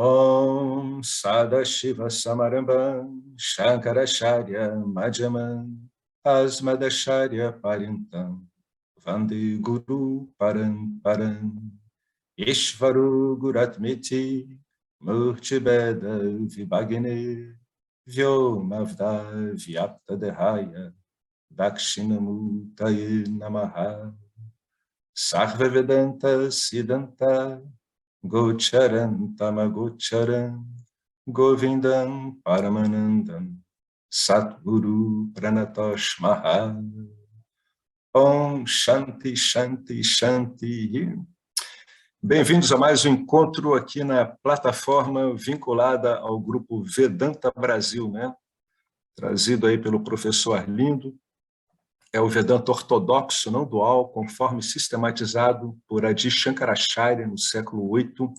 Om Sadashiva Samarambam Shankaracharya Madhyamam Asmadacharya Parintam Vande Guru Paramparam Ishvaru Guratmiti Murtibeda Vibhagne Vyomavda Vyapta Dehaya Dakshinamutaye Namaha Sarva Vedanta Siddhanta Gocharan Tamagocharan Govindam Paramanandam Satguru Pranatosh Maha Om Shanti Shanti Shanti. Bem-vindos a mais um encontro aqui na plataforma vinculada ao grupo Vedanta Brasil, né? Trazido aí pelo professor Arlindo. É o Vedanta ortodoxo, não dual, conforme sistematizado por Adi Shankaracharya no século VIII.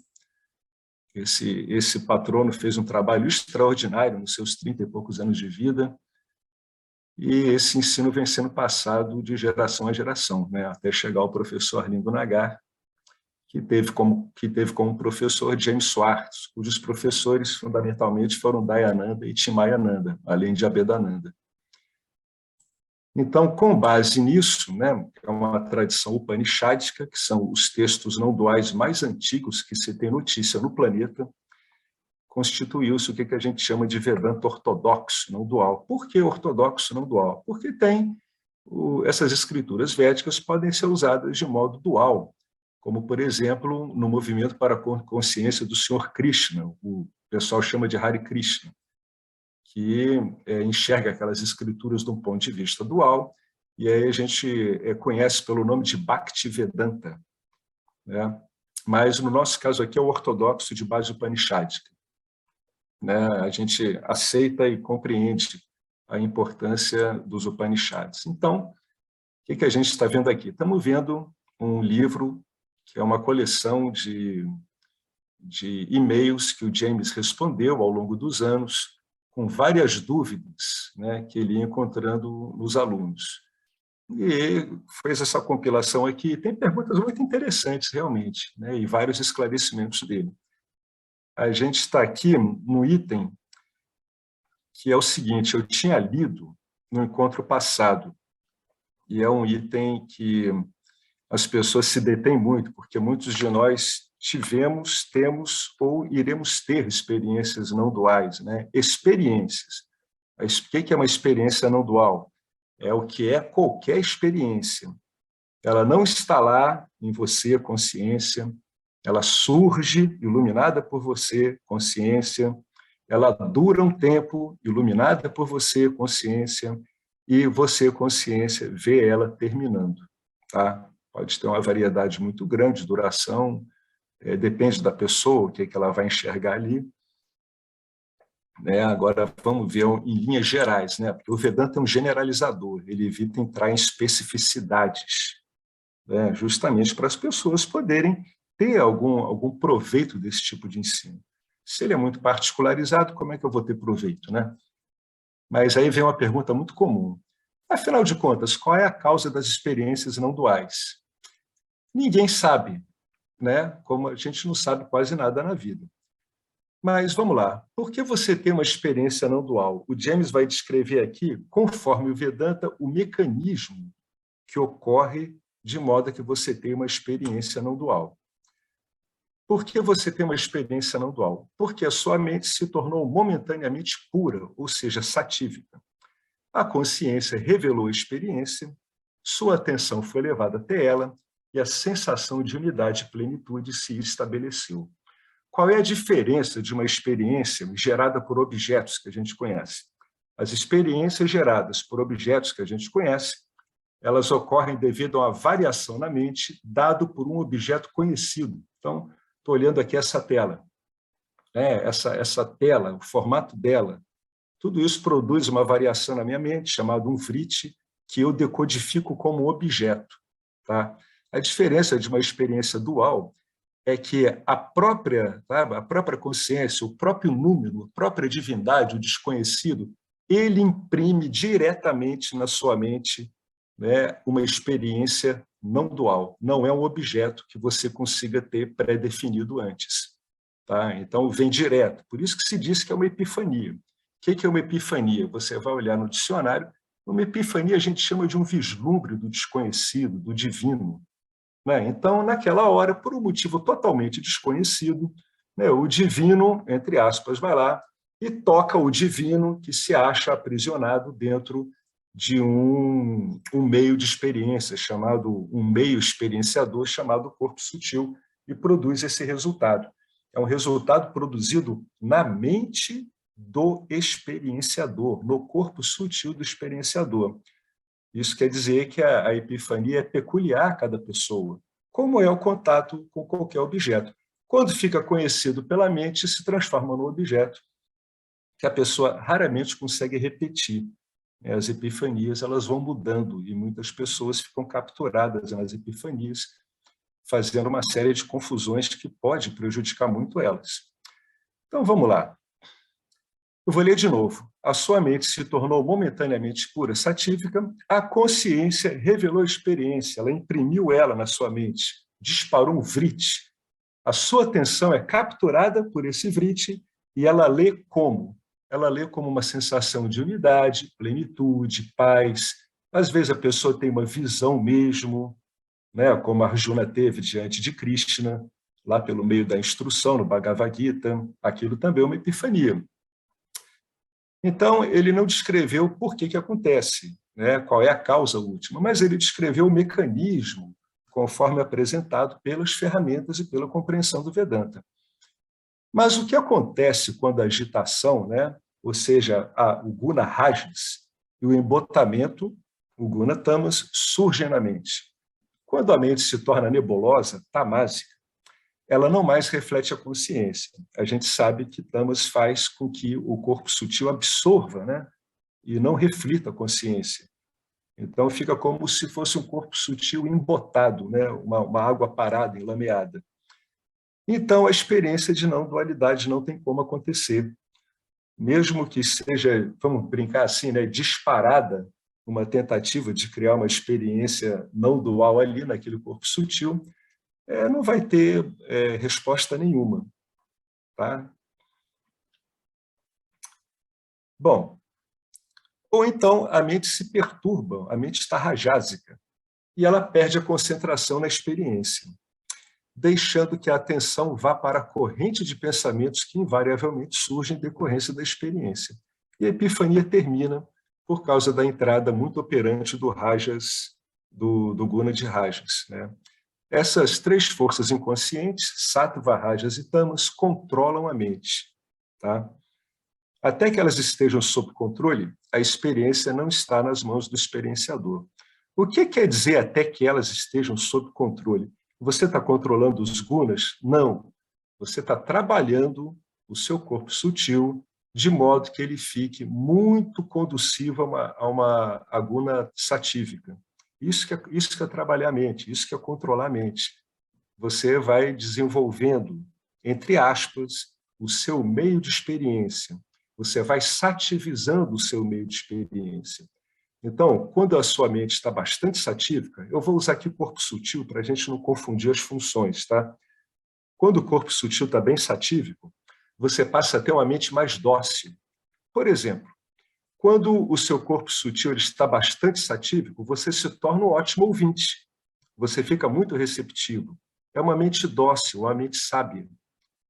Esse patrono fez um trabalho extraordinário nos seus 30 e poucos anos de vida, e esse ensino vem sendo passado de geração a geração, né, até chegar ao professor Arlindo Nagar, que teve como professor James Swartz, cujos professores fundamentalmente foram Dayananda e Chimayananda, além de Abhedananda. Então, com base nisso, né, é uma tradição upanishádica, que são os textos não duais mais antigos que se tem notícia no planeta, constituiu-se o que a gente chama de Vedanta ortodoxo não dual. Por que ortodoxo não dual? Porque essas escrituras védicas podem ser usadas de modo dual, como, por exemplo, no movimento para a consciência do Senhor Krishna, o pessoal chama de Hare Krishna, que enxerga aquelas escrituras de um ponto de vista dual, e aí a gente conhece pelo nome de Bhaktivedanta, né? Mas no nosso caso aqui é o ortodoxo de base upanishádica, né? A gente aceita e compreende a importância dos Upanishads. Então, o que a gente está vendo aqui? Estamos vendo um livro que é uma coleção de e-mails que o James respondeu ao longo dos anos, com várias dúvidas, né, que ele ia encontrando nos alunos. E fez essa compilação aqui, tem perguntas muito interessantes, realmente, né, e vários esclarecimentos dele. A gente está aqui no item que é o seguinte: eu tinha lido no encontro passado, e é um item que as pessoas se detêm muito, porque muitos de nós tivemos, temos ou iremos ter experiências não duais, né? Experiências. O que é uma experiência não dual? É o que é qualquer experiência. Ela não está lá em você, consciência, ela surge iluminada por você, consciência, ela dura um tempo iluminada por você, consciência, e você, consciência, vê ela terminando, tá? Pode ter uma variedade muito grande de duração, depende da pessoa, o que ela vai enxergar ali. Né? Agora, vamos ver em linhas gerais, né? Porque o Vedanta é um generalizador, ele evita entrar em especificidades, né? Justamente para as pessoas poderem ter algum proveito desse tipo de ensino. Se ele é muito particularizado, como é que eu vou ter proveito, né? Mas aí vem uma pergunta muito comum. Afinal de contas, qual é a causa das experiências não duais? Ninguém sabe, né? Como a gente não sabe quase nada na vida. Mas vamos lá, por que você tem uma experiência não dual? O James vai descrever aqui, conforme o Vedanta, o mecanismo que ocorre de modo que você tenha uma experiência não dual. Por que você tem uma experiência não dual? Porque a sua mente se tornou momentaneamente pura, ou seja, satívica. A consciência revelou a experiência, sua atenção foi levada até ela e a sensação de unidade e plenitude se estabeleceu. Qual é a diferença de uma experiência gerada por objetos que a gente conhece? As experiências geradas por objetos que a gente conhece, elas ocorrem devido a uma variação na mente dado por um objeto conhecido. Então, estou olhando aqui essa tela, né? Essa tela, o formato dela, tudo isso produz uma variação na minha mente, chamada um vritti, que eu decodifico como objeto, tá? A diferença de uma experiência dual é que a própria consciência, o próprio número, a própria divindade, o desconhecido, ele imprime diretamente na sua mente, né, uma experiência não dual. Não é um objeto que você consiga ter pré-definido antes. tá? Então, vem direto. Por isso que se diz que é uma epifania. O que é uma epifania? Você vai olhar no dicionário, uma epifania a gente chama de um vislumbre do desconhecido, do divino, né? Então, naquela hora, por um motivo totalmente desconhecido, né, o divino, entre aspas, vai lá e toca o divino que se acha aprisionado dentro de um meio de experiência, um meio experienciador chamado corpo sutil, e produz esse resultado. É um resultado produzido na mente do experienciador, no corpo sutil do experienciador. Isso quer dizer que a epifania é peculiar a cada pessoa, como é o contato com qualquer objeto. Quando fica conhecido pela mente, se transforma num objeto que a pessoa raramente consegue repetir. As epifanias elas vão mudando e muitas pessoas ficam capturadas nas epifanias, fazendo uma série de confusões que pode prejudicar muito elas. Então, vamos lá. Eu vou ler de novo. A sua mente se tornou momentaneamente pura, satífica, a consciência revelou a experiência, ela imprimiu ela na sua mente, disparou um vrit. A sua atenção é capturada por esse vrit e ela lê como? Ela lê como uma sensação de unidade, plenitude, paz. Às vezes a pessoa tem uma visão mesmo, né, como Arjuna teve diante de Krishna, lá pelo meio da instrução, no Bhagavad Gita. Aquilo também é uma epifania. Então, ele não descreveu por que acontece, né, qual é a causa última, mas ele descreveu o mecanismo conforme apresentado pelas ferramentas e pela compreensão do Vedanta. Mas o que acontece quando a agitação, né, ou seja, o guna rajas e o embotamento, o guna tamas, surgem na mente? Quando a mente se torna nebulosa, tamásica, ela não mais reflete a consciência. A gente sabe que tamas faz com que o corpo sutil absorva, né, e não reflita a consciência. Então, fica como se fosse um corpo sutil embotado, né, uma água parada, enlameada. Então, a experiência de não dualidade não tem como acontecer. Mesmo que seja, vamos brincar assim, né, disparada, uma tentativa de criar uma experiência não dual ali, naquele corpo sutil, não vai ter resposta nenhuma. Tá? Bom, ou então a mente se perturba, a mente está rajásica, e ela perde a concentração na experiência, deixando que a atenção vá para a corrente de pensamentos que invariavelmente surgem em decorrência da experiência. E a epifania termina por causa da entrada muito operante do rajas, do guna de rajas, né? Essas três forças inconscientes, sattva, rajas e tamas, controlam a mente. Tá? Até que elas estejam sob controle, a experiência não está nas mãos do experienciador. O que quer dizer até que elas estejam sob controle? Você está controlando os gunas? Não. Você está trabalhando o seu corpo sutil de modo que ele fique muito conducivo a uma guna satívica. Isso que é trabalhar a mente, isso que é controlar a mente. Você vai desenvolvendo, entre aspas, o seu meio de experiência. Você vai sativizando o seu meio de experiência. Então, quando a sua mente está bastante satívica, eu vou usar aqui o corpo sutil para a gente não confundir as funções, tá? Quando o corpo sutil está bem satívico, você passa a ter uma mente mais dócil. Por exemplo, quando o seu corpo sutil está bastante satívico, você se torna um ótimo ouvinte. Você fica muito receptivo. É uma mente dócil, uma mente sábia,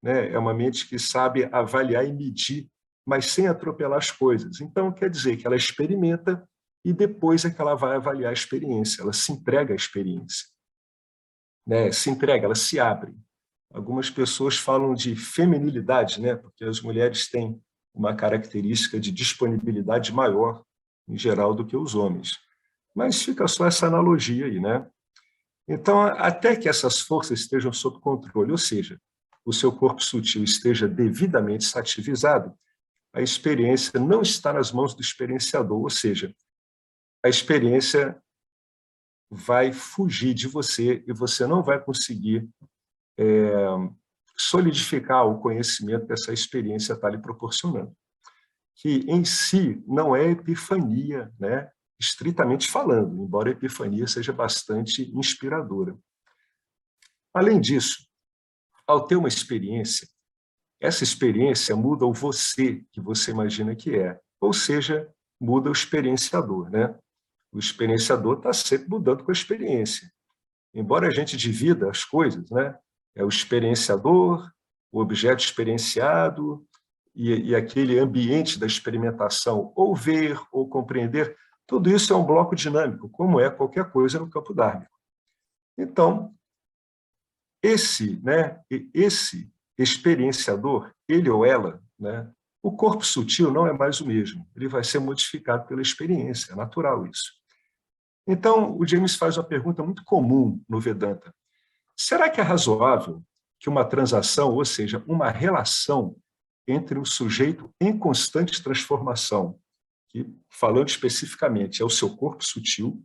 né? É uma mente que sabe avaliar e medir, mas sem atropelar as coisas. Então, quer dizer que ela experimenta e depois é que ela vai avaliar a experiência, ela se entrega à experiência. Né? Se entrega, ela se abre. Algumas pessoas falam de feminilidade, né? Porque as mulheres têm uma característica de disponibilidade maior, em geral, do que os homens. Mas fica só essa analogia aí, né? Então, até que essas forças estejam sob controle, ou seja, o seu corpo sutil esteja devidamente sativizado, a experiência não está nas mãos do experienciador, ou seja, a experiência vai fugir de você e você não vai conseguir solidificar o conhecimento que essa experiência está lhe proporcionando, que em si não é epifania, né? Estritamente falando, embora a epifania seja bastante inspiradora. Além disso, ao ter uma experiência, essa experiência muda o você que você imagina que é, ou seja, muda o experienciador, né? O experienciador está sempre mudando com a experiência. Embora a gente divida as coisas, né? É o experienciador, o objeto experienciado e aquele ambiente da experimentação, ou ver, ou compreender, tudo isso é um bloco dinâmico, como é qualquer coisa no campo dármico. Então, esse experienciador, ele ou ela, né, o corpo sutil não é mais o mesmo, ele vai ser modificado pela experiência, é natural isso. Então, o James faz uma pergunta muito comum no Vedanta. Será que é razoável que uma transação, ou seja, uma relação entre um sujeito em constante transformação, que, falando especificamente, é o seu corpo sutil,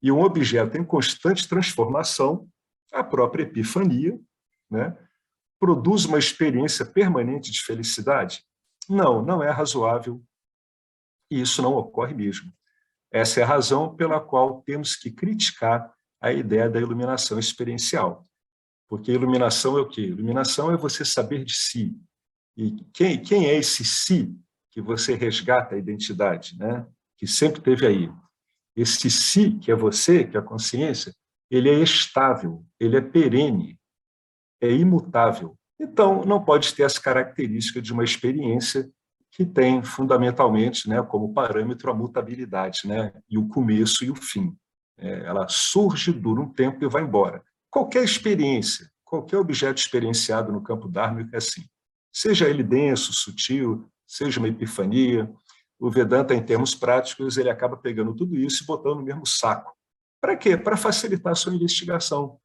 e um objeto em constante transformação, a própria epifania, né, produz uma experiência permanente de felicidade? Não, não é razoável e isso não ocorre mesmo. Essa é a razão pela qual temos que criticar a ideia da iluminação experiencial. Porque iluminação é o quê? Iluminação é você saber de si. E quem é esse si que você resgata a identidade, né? Que sempre teve aí? Esse si, que é você, que é a consciência, ele é estável, ele é perene, é imutável. Então, não pode ter as características de uma experiência que tem, fundamentalmente, né, como parâmetro a mutabilidade, né, e o começo e o fim. Ela surge, dura um tempo e vai embora. Qualquer experiência, qualquer objeto experienciado no campo dármico é assim. Seja ele denso, sutil, seja uma epifania, o Vedanta, em termos práticos, ele acaba pegando tudo isso e botando no mesmo saco. Para quê? Para facilitar a sua investigação,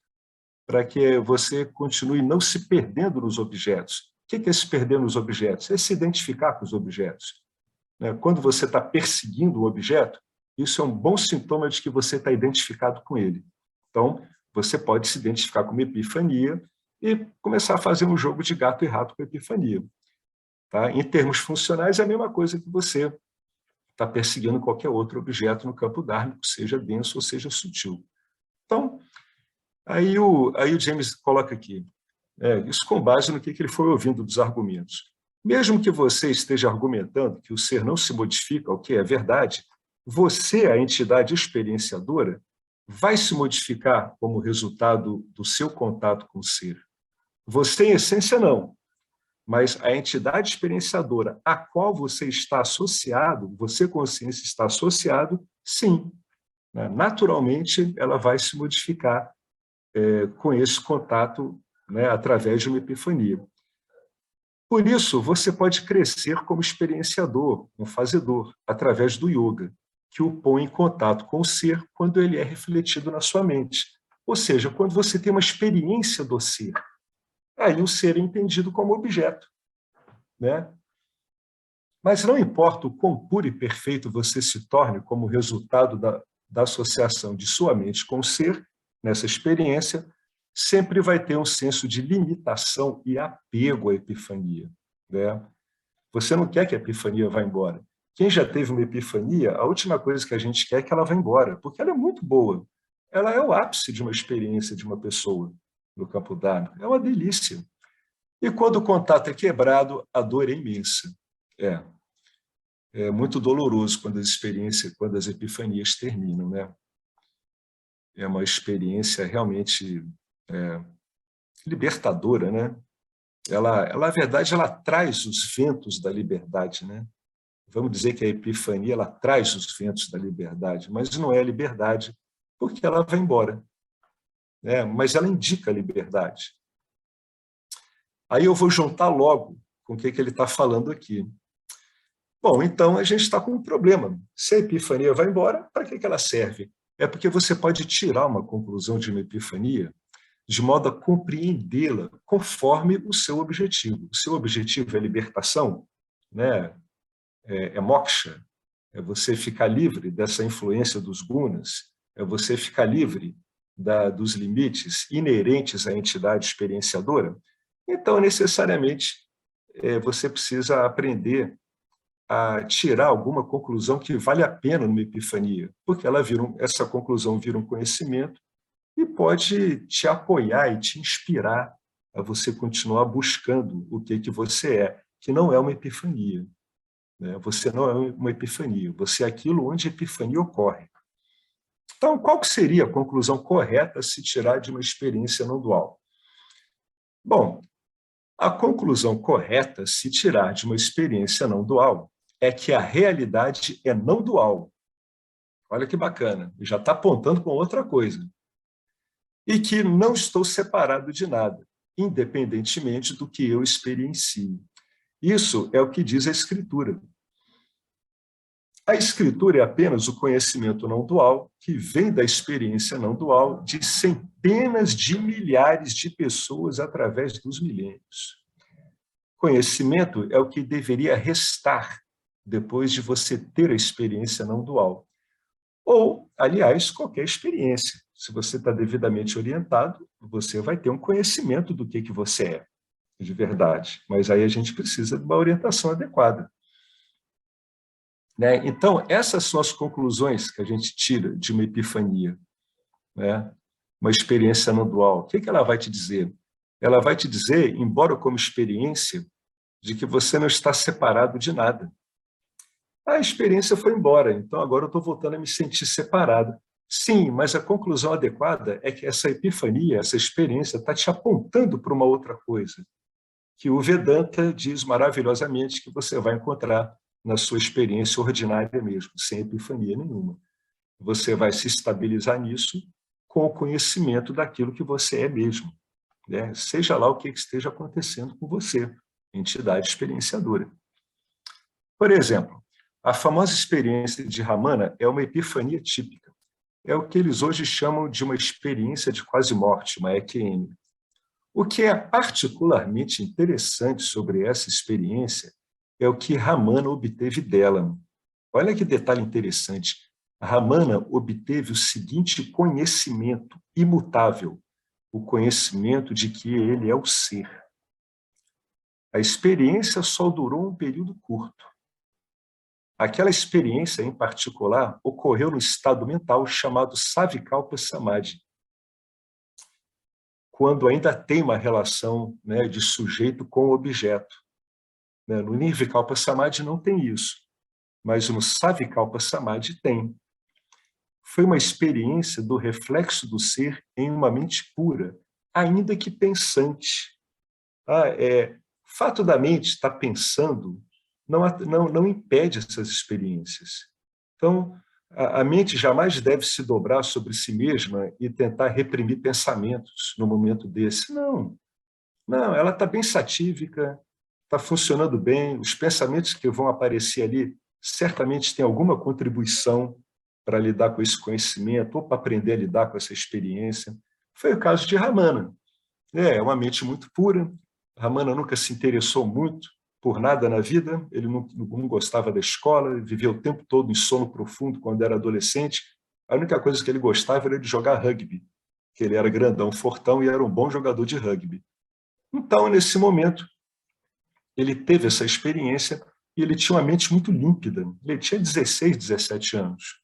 para que você continue não se perdendo nos objetos. O que é se perder nos objetos? É se identificar com os objetos. Quando você está perseguindo o objeto, isso é um bom sintoma de que você está identificado com ele. Então, você pode se identificar com uma epifania e começar a fazer um jogo de gato e rato com a epifania. Tá? Em termos funcionais, é a mesma coisa que você está perseguindo qualquer outro objeto no campo dármico, seja denso ou seja sutil. Então, aí o James coloca aqui, isso com base no que ele foi ouvindo dos argumentos. Mesmo que você esteja argumentando que o ser não se modifica, o que é verdade, você, a entidade experienciadora, vai se modificar como resultado do seu contato com o ser. Você, em essência, não. Mas a entidade experienciadora a qual você está associado, você, consciência, está associado, sim. Naturalmente, ela vai se modificar com esse contato, através de uma epifania. Por isso, você pode crescer como experienciador, um fazedor, através do yoga, que o põe em contato com o ser quando ele é refletido na sua mente. Ou seja, quando você tem uma experiência do ser. Aí o ser é entendido como objeto. Mas não importa o quão puro e perfeito você se torne como resultado da associação de sua mente com o ser, nessa experiência, sempre vai ter um senso de limitação e apego à epifania. Você não quer que a epifania vá embora. Quem já teve uma epifania, a última coisa que a gente quer é que ela vá embora, porque ela é muito boa. Ela é o ápice de uma experiência de uma pessoa no campo dármico. É uma delícia. E quando o contato é quebrado, a dor é imensa. É muito doloroso quando as epifanias terminam, É uma experiência realmente libertadora, Ela, na verdade, ela traz os ventos da liberdade, Vamos dizer que a epifania ela traz os ventos da liberdade, mas não é a liberdade, porque ela vai embora, Mas ela indica a liberdade. Aí eu vou juntar logo com o que ele está falando aqui. Bom, então a gente está com um problema. Se a epifania vai embora, para que ela serve? É porque você pode tirar uma conclusão de uma epifania de modo a compreendê-la conforme o seu objetivo. O seu objetivo é libertação, é moksha, é você ficar livre dessa influência dos gunas, é você ficar livre dos limites inerentes à entidade experienciadora. Então, necessariamente, você precisa aprender a tirar alguma conclusão que vale a pena numa epifania, porque essa conclusão vira um conhecimento e pode te apoiar e te inspirar a você continuar buscando o que você é, que não é uma epifania. Né? Você não é uma epifania, você é aquilo onde a epifania ocorre. Então, qual que seria a conclusão correta a se tirar de uma experiência não dual? Bom, a conclusão correta a se tirar de uma experiência não dual é que a realidade é não dual. Olha que bacana, já está apontando com outra coisa. E que não estou separado de nada, independentemente do que eu experiencio. Isso é o que diz a Escritura. A Escritura é apenas o conhecimento não dual, que vem da experiência não dual de centenas de milhares de pessoas através dos milênios. Conhecimento é o que deveria restar depois de você ter a experiência não dual. Ou, aliás, qualquer experiência. Se você está devidamente orientado, você vai ter um conhecimento do que você é, de verdade. Mas aí a gente precisa de uma orientação adequada. Né? Então, essas são as conclusões que a gente tira de uma epifania, né? Uma experiência não dual. O que ela vai te dizer? Ela vai te dizer, embora como experiência, de que você não está separado de nada. A experiência foi embora, então agora eu estou voltando a me sentir separado. Sim, mas a conclusão adequada é que essa epifania, essa experiência, está te apontando para uma outra coisa, que o Vedanta diz maravilhosamente que você vai encontrar na sua experiência ordinária mesmo, sem epifania nenhuma. Você vai se estabilizar nisso com o conhecimento daquilo que você é mesmo, né? Seja lá o que esteja acontecendo com você, entidade experienciadora. Por exemplo, a famosa experiência de Ramana é uma epifania típica. É o que eles hoje chamam de uma experiência de quase morte, uma EQM. O que é particularmente interessante sobre essa experiência é o que Ramana obteve dela. Olha que detalhe interessante. Ramana obteve o seguinte conhecimento imutável, o conhecimento de que ele é o ser. A experiência só durou um período curto. Aquela experiência, em particular, ocorreu no estado mental chamado Savikalpa Samadhi, quando ainda tem uma relação, né, de sujeito com objeto. No Nirvikalpa Samadhi não tem isso, mas no Savikalpa Samadhi tem. Foi uma experiência do reflexo do ser em uma mente pura, ainda que pensante. O fato da mente estar pensando não impede essas experiências. Então, a mente jamais deve se dobrar sobre si mesma e tentar reprimir pensamentos no momento desse. Não, ela está bem satívica, está funcionando bem, os pensamentos que vão aparecer ali certamente têm alguma contribuição para lidar com esse conhecimento ou para aprender a lidar com essa experiência. Foi o caso de Ramana. É uma mente muito pura. Ramana nunca se interessou muito por nada na vida, ele não gostava da escola, vivia o tempo todo em sono profundo quando era adolescente. A única coisa que ele gostava era de jogar rugby, que ele era grandão, fortão e era um bom jogador de rugby. Então, nesse momento, ele teve essa experiência e ele tinha uma mente muito límpida. Ele tinha 16, 17 anos.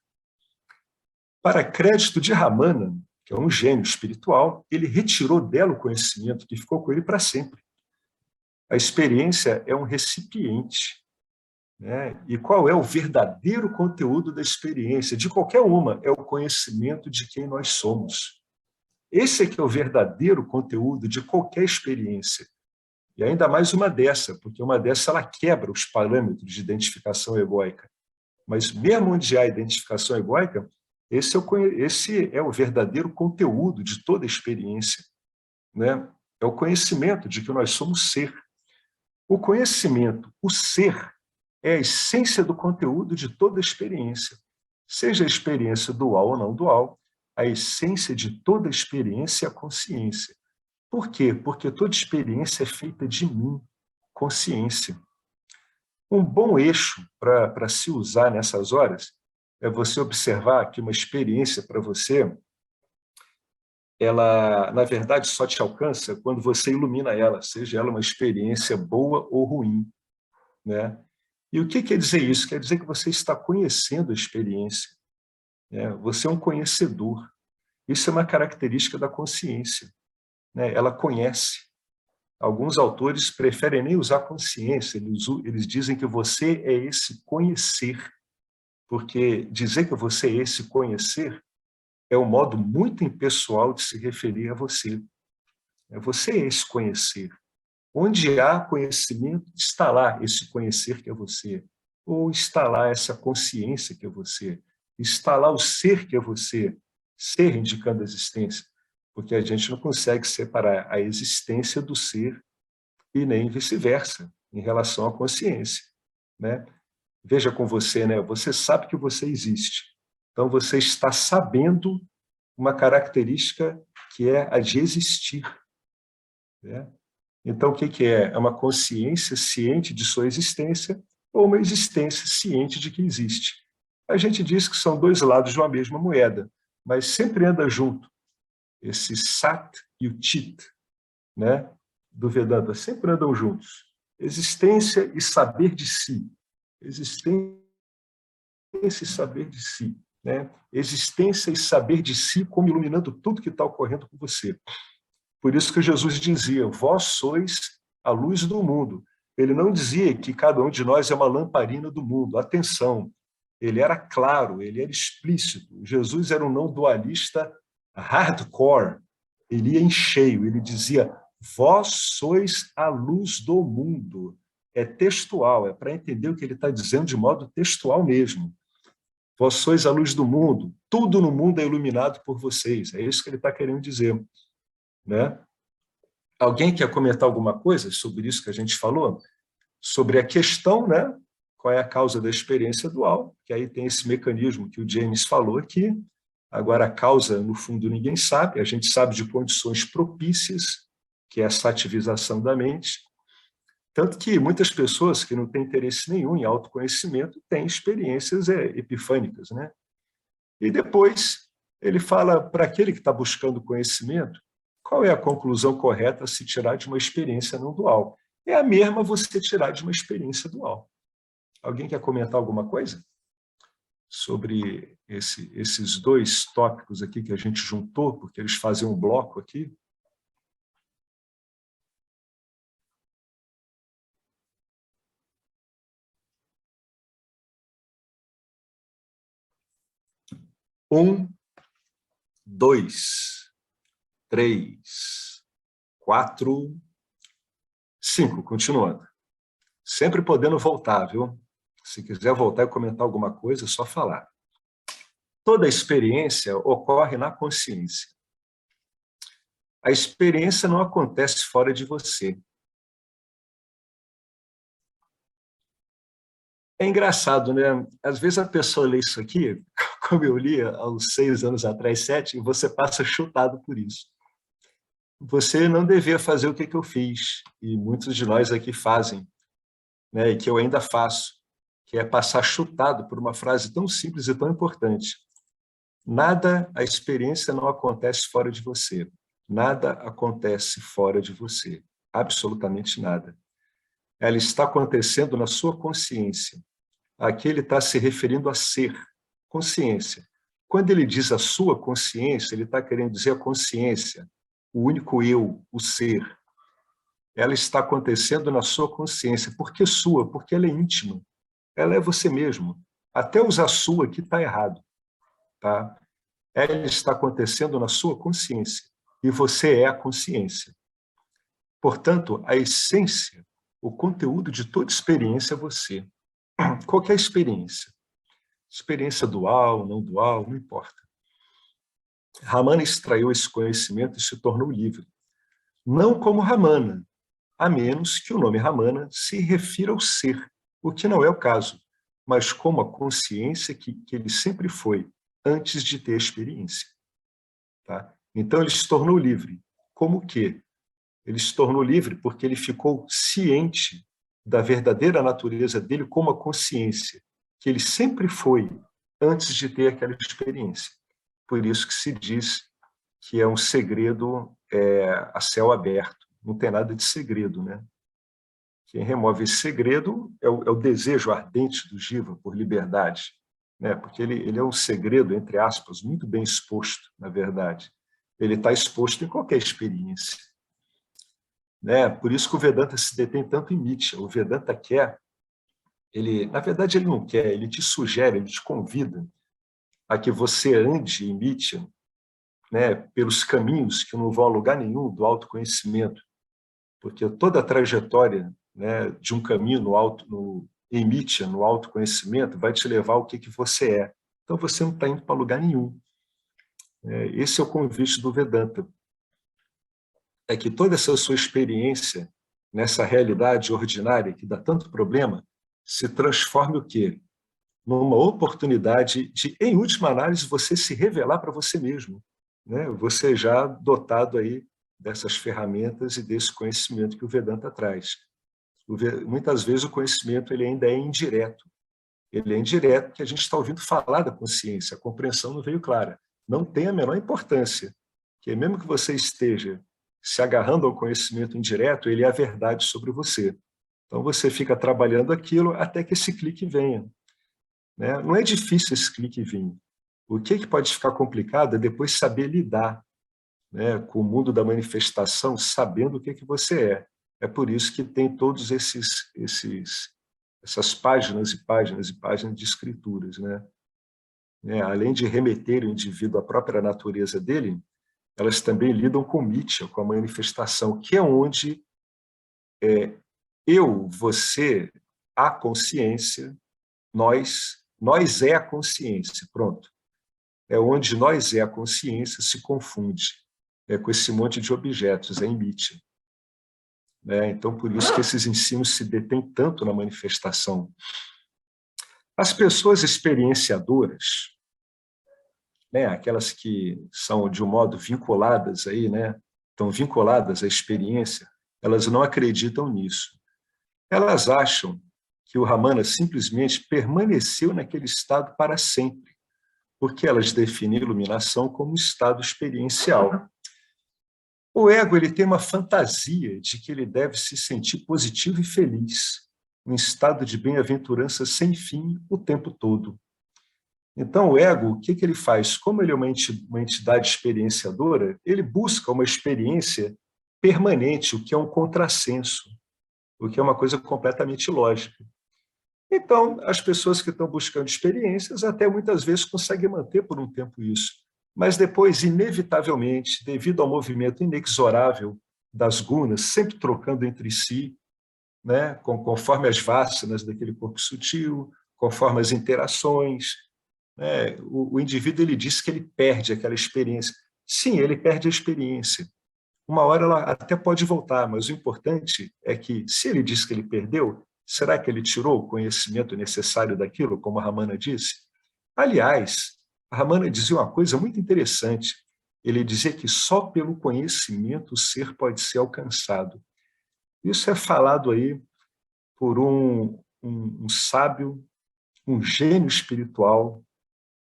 Para crédito de Ramana, que é um gênio espiritual, ele retirou dela o conhecimento que ficou com ele para sempre. A experiência é um recipiente, né? E qual é o verdadeiro conteúdo da experiência? De qualquer uma, é o conhecimento de quem nós somos. Esse é que é o verdadeiro conteúdo de qualquer experiência. E ainda mais uma dessa, porque uma dessa ela quebra os parâmetros de identificação egóica. Mas mesmo onde há identificação egóica, esse é o verdadeiro conteúdo de toda a experiência, né? É o conhecimento de que nós somos ser. O conhecimento, o ser, é a essência do conteúdo de toda a experiência. Seja a experiência dual ou não dual, a essência de toda a experiência é a consciência. Por quê? Porque toda experiência é feita de mim, consciência. Um bom eixo para se usar nessas horas é você observar que uma experiência para você, ela, na verdade, só te alcança quando você ilumina ela, seja ela uma experiência boa ou ruim, né? E o que quer dizer isso? Quer dizer que você está conhecendo a experiência, né? Você é um conhecedor. Isso é uma característica da consciência, né? Ela conhece. Alguns autores preferem nem usar consciência, eles dizem que você é esse conhecer, porque dizer que você é esse conhecer é um modo muito impessoal de se referir a você. Você é esse conhecer. Onde há conhecimento, está lá esse conhecer que é você. Ou está lá essa consciência que é você. Está lá o ser que é você. Ser indicando a existência. Porque a gente não consegue separar a existência do ser e nem vice-versa, em relação à consciência. Né? Veja com você, né? Você sabe que você existe. Então, você está sabendo uma característica que é a de existir. Né? Então, o que é? É uma consciência ciente de sua existência ou uma existência ciente de que existe. A gente diz que são dois lados de uma mesma moeda, mas sempre anda junto. Esse sat e o chit, né, do Vedanta, sempre andam juntos. Existência e saber de si. Existência e saber de si. Né? Existência e saber de si como iluminando tudo que está ocorrendo com você. Por isso que Jesus dizia, vós sois a luz do mundo. Ele não dizia que cada um de nós é uma lamparina do mundo. Atenção, ele era claro, ele era explícito. Jesus era um não dualista hardcore. Ele ia em cheio, ele dizia, vós sois a luz do mundo. É textual, é para entender o que ele está dizendo de modo textual mesmo. Vós sois a luz do mundo, tudo no mundo é iluminado por vocês. É isso que ele está querendo dizer. Né? Alguém quer comentar alguma coisa sobre isso que a gente falou? Sobre a questão, né? Qual é a causa da experiência dual? Que aí tem esse mecanismo que o James falou aqui. Agora, a causa, no fundo, ninguém sabe. A gente sabe de condições propícias, que é essa ativização da mente. Tanto que muitas pessoas que não têm interesse nenhum em autoconhecimento têm experiências epifânicas, né? E depois ele fala para aquele que está buscando conhecimento, qual é a conclusão correta a se tirar de uma experiência não dual? É a mesma você tirar de uma experiência dual. Alguém quer comentar alguma coisa sobre esses dois tópicos aqui que a gente juntou, porque eles fazem um bloco aqui? Um, dois, três, quatro, cinco. Continuando. Sempre podendo voltar, viu? Se quiser voltar e comentar alguma coisa, é só falar. Toda experiência ocorre na consciência. A experiência não acontece fora de você. É engraçado, né? Às vezes a pessoa lê isso aqui, como eu li há uns 6 anos atrás, 7, e você passa chutado por isso. Você não devia fazer o que eu fiz, e muitos de nós aqui fazem, né? E que eu ainda faço, que é passar chutado por uma frase tão simples e tão importante. Nada, a experiência não acontece fora de você. Nada acontece fora de você. Absolutamente nada. Ela está acontecendo na sua consciência. Aqui ele está se referindo a ser, consciência. Quando ele diz a sua consciência, ele está querendo dizer a consciência, o único eu, o ser. Ela está acontecendo na sua consciência. Por que sua? Porque ela é íntima. Ela é você mesmo. Até usar sua aqui está errado. Tá? Ela está acontecendo na sua consciência. E você é a consciência. Portanto, a essência, o conteúdo de toda experiência é você. Qualquer experiência. Experiência dual, não dual, não importa. Ramana extraiu esse conhecimento e se tornou livre. Não como Ramana, a menos que o nome Ramana se refira ao ser, o que não é o caso, mas como a consciência que ele sempre foi, antes de ter a experiência. Tá? Então ele se tornou livre. Como o quê? Ele se tornou livre porque ele ficou ciente da verdadeira natureza dele como a consciência, que ele sempre foi antes de ter aquela experiência. Por isso que se diz que é um segredo a céu aberto. Não tem nada de segredo, né? Quem remove esse segredo é o desejo ardente do Jiva por liberdade, né? Porque ele é um segredo, entre aspas, muito bem exposto, na verdade. Ele está exposto em qualquer experiência. né? Por isso que o Vedanta se detém tanto em Mithya. O Vedanta quer, na verdade ele não quer, ele te sugere, ele te convida a que você ande em Mithya, né, pelos caminhos que não vão a lugar nenhum do autoconhecimento, porque toda a trajetória, né, de um caminho em Mithya, no autoconhecimento, vai te levar ao que você é. Então você não está indo para lugar nenhum. Esse é o convite do Vedanta. É que toda essa sua experiência nessa realidade ordinária que dá tanto problema se transforme o quê? Numa oportunidade de, em última análise, você se revelar para você mesmo, né? Você já dotado aí dessas ferramentas e desse conhecimento que o Vedanta traz. Muitas vezes o conhecimento ele ainda é indireto. Ele é indireto porque a gente está ouvindo falar da consciência, a compreensão não veio clara. Não tem a menor importância, que mesmo que você esteja se agarrando ao conhecimento indireto, ele é a verdade sobre você. Então você fica trabalhando aquilo até que esse clique venha, né? Não é difícil esse clique vir. O que pode ficar complicado é depois saber lidar, né, com o mundo da manifestação, sabendo o que você é. É por isso que tem todos essas páginas e páginas e páginas de escrituras, né? Além de remeter o indivíduo à própria natureza dele, elas também lidam com o Mithya, com a manifestação, que é onde eu, você, a consciência, nós é a consciência, pronto. É onde nós é a consciência se confunde com esse monte de objetos, em Mithya. Então, por isso que esses ensinos se detêm tanto na manifestação. As pessoas experienciadoras, né, aquelas que são de um modo vinculadas aí, né, estão vinculadas à experiência, elas não acreditam nisso. Elas acham que o Ramana simplesmente permaneceu naquele estado para sempre, porque elas definem iluminação como um estado experiencial. O ego ele tem uma fantasia de que ele deve se sentir positivo e feliz, um estado de bem-aventurança sem fim o tempo todo. Então, o ego, o que ele faz? Como ele é uma entidade experienciadora, ele busca uma experiência permanente, o que é um contrassenso, o que é uma coisa completamente lógica. Então, as pessoas que estão buscando experiências até muitas vezes conseguem manter por um tempo isso, mas depois, inevitavelmente, devido ao movimento inexorável das gunas, sempre trocando entre si, né, conforme as vássanas daquele corpo sutil, conforme as interações, né, o indivíduo ele diz que ele perde aquela experiência. Sim, ele perde a experiência. Uma hora ela até pode voltar, mas o importante é que, se ele diz que ele perdeu, será que ele tirou o conhecimento necessário daquilo, como a Ramana disse? Aliás, a Ramana dizia uma coisa muito interessante. Ele dizia que só pelo conhecimento o ser pode ser alcançado. Isso é falado aí por um sábio, um gênio espiritual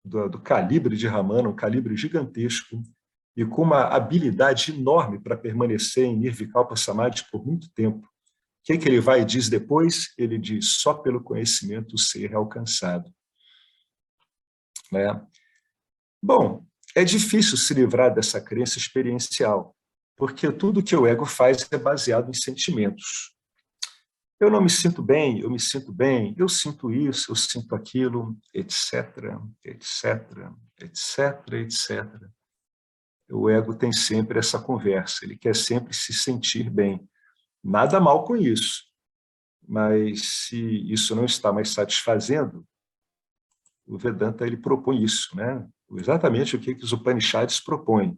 do calibre de Ramana, um calibre gigantesco, e com uma habilidade enorme para permanecer em Nirvikalpa Samadhi por muito tempo. O que ele vai e diz depois? Ele diz, só pelo conhecimento o ser é alcançado. Né? Bom, é difícil se livrar dessa crença experiencial, porque tudo que o ego faz é baseado em sentimentos. Eu não me sinto bem, eu me sinto bem, eu sinto isso, eu sinto aquilo, etc, etc, etc, etc. O ego tem sempre essa conversa, ele quer sempre se sentir bem. Nada mal com isso, mas se isso não está mais satisfazendo, o Vedanta ele propõe isso, né? Exatamente o que os Upanishads propõem.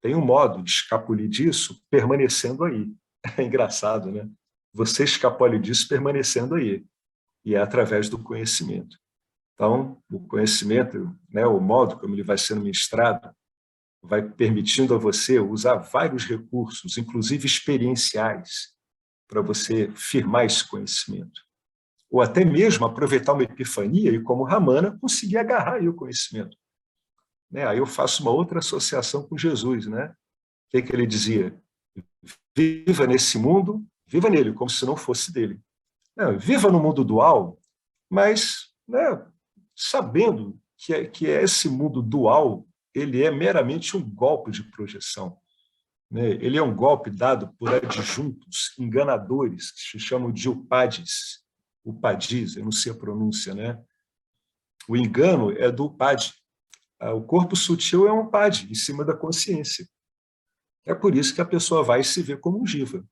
Tem um modo de escapulir disso permanecendo aí. É engraçado, né? Você escapole disso permanecendo aí, e é através do conhecimento. Então, o conhecimento, né, o modo como ele vai sendo ministrado, vai permitindo a você usar vários recursos, inclusive experienciais, para você firmar esse conhecimento. Ou até mesmo aproveitar uma epifania e, como Ramana, conseguir agarrar aí o conhecimento. Aí eu faço uma outra associação com Jesus. Né? O que ele dizia? Viva nesse mundo, viva nele, como se não fosse dele. Viva no mundo dual, mas, né, sabendo que esse mundo dual ele é meramente um golpe de projeção. né? Ele é um golpe dado por adjuntos enganadores, que se chamam de upadis, eu não sei a pronúncia, né? O engano é do upad. O corpo sutil é um upad, em cima da consciência. É por isso que a pessoa vai se ver como um jiva.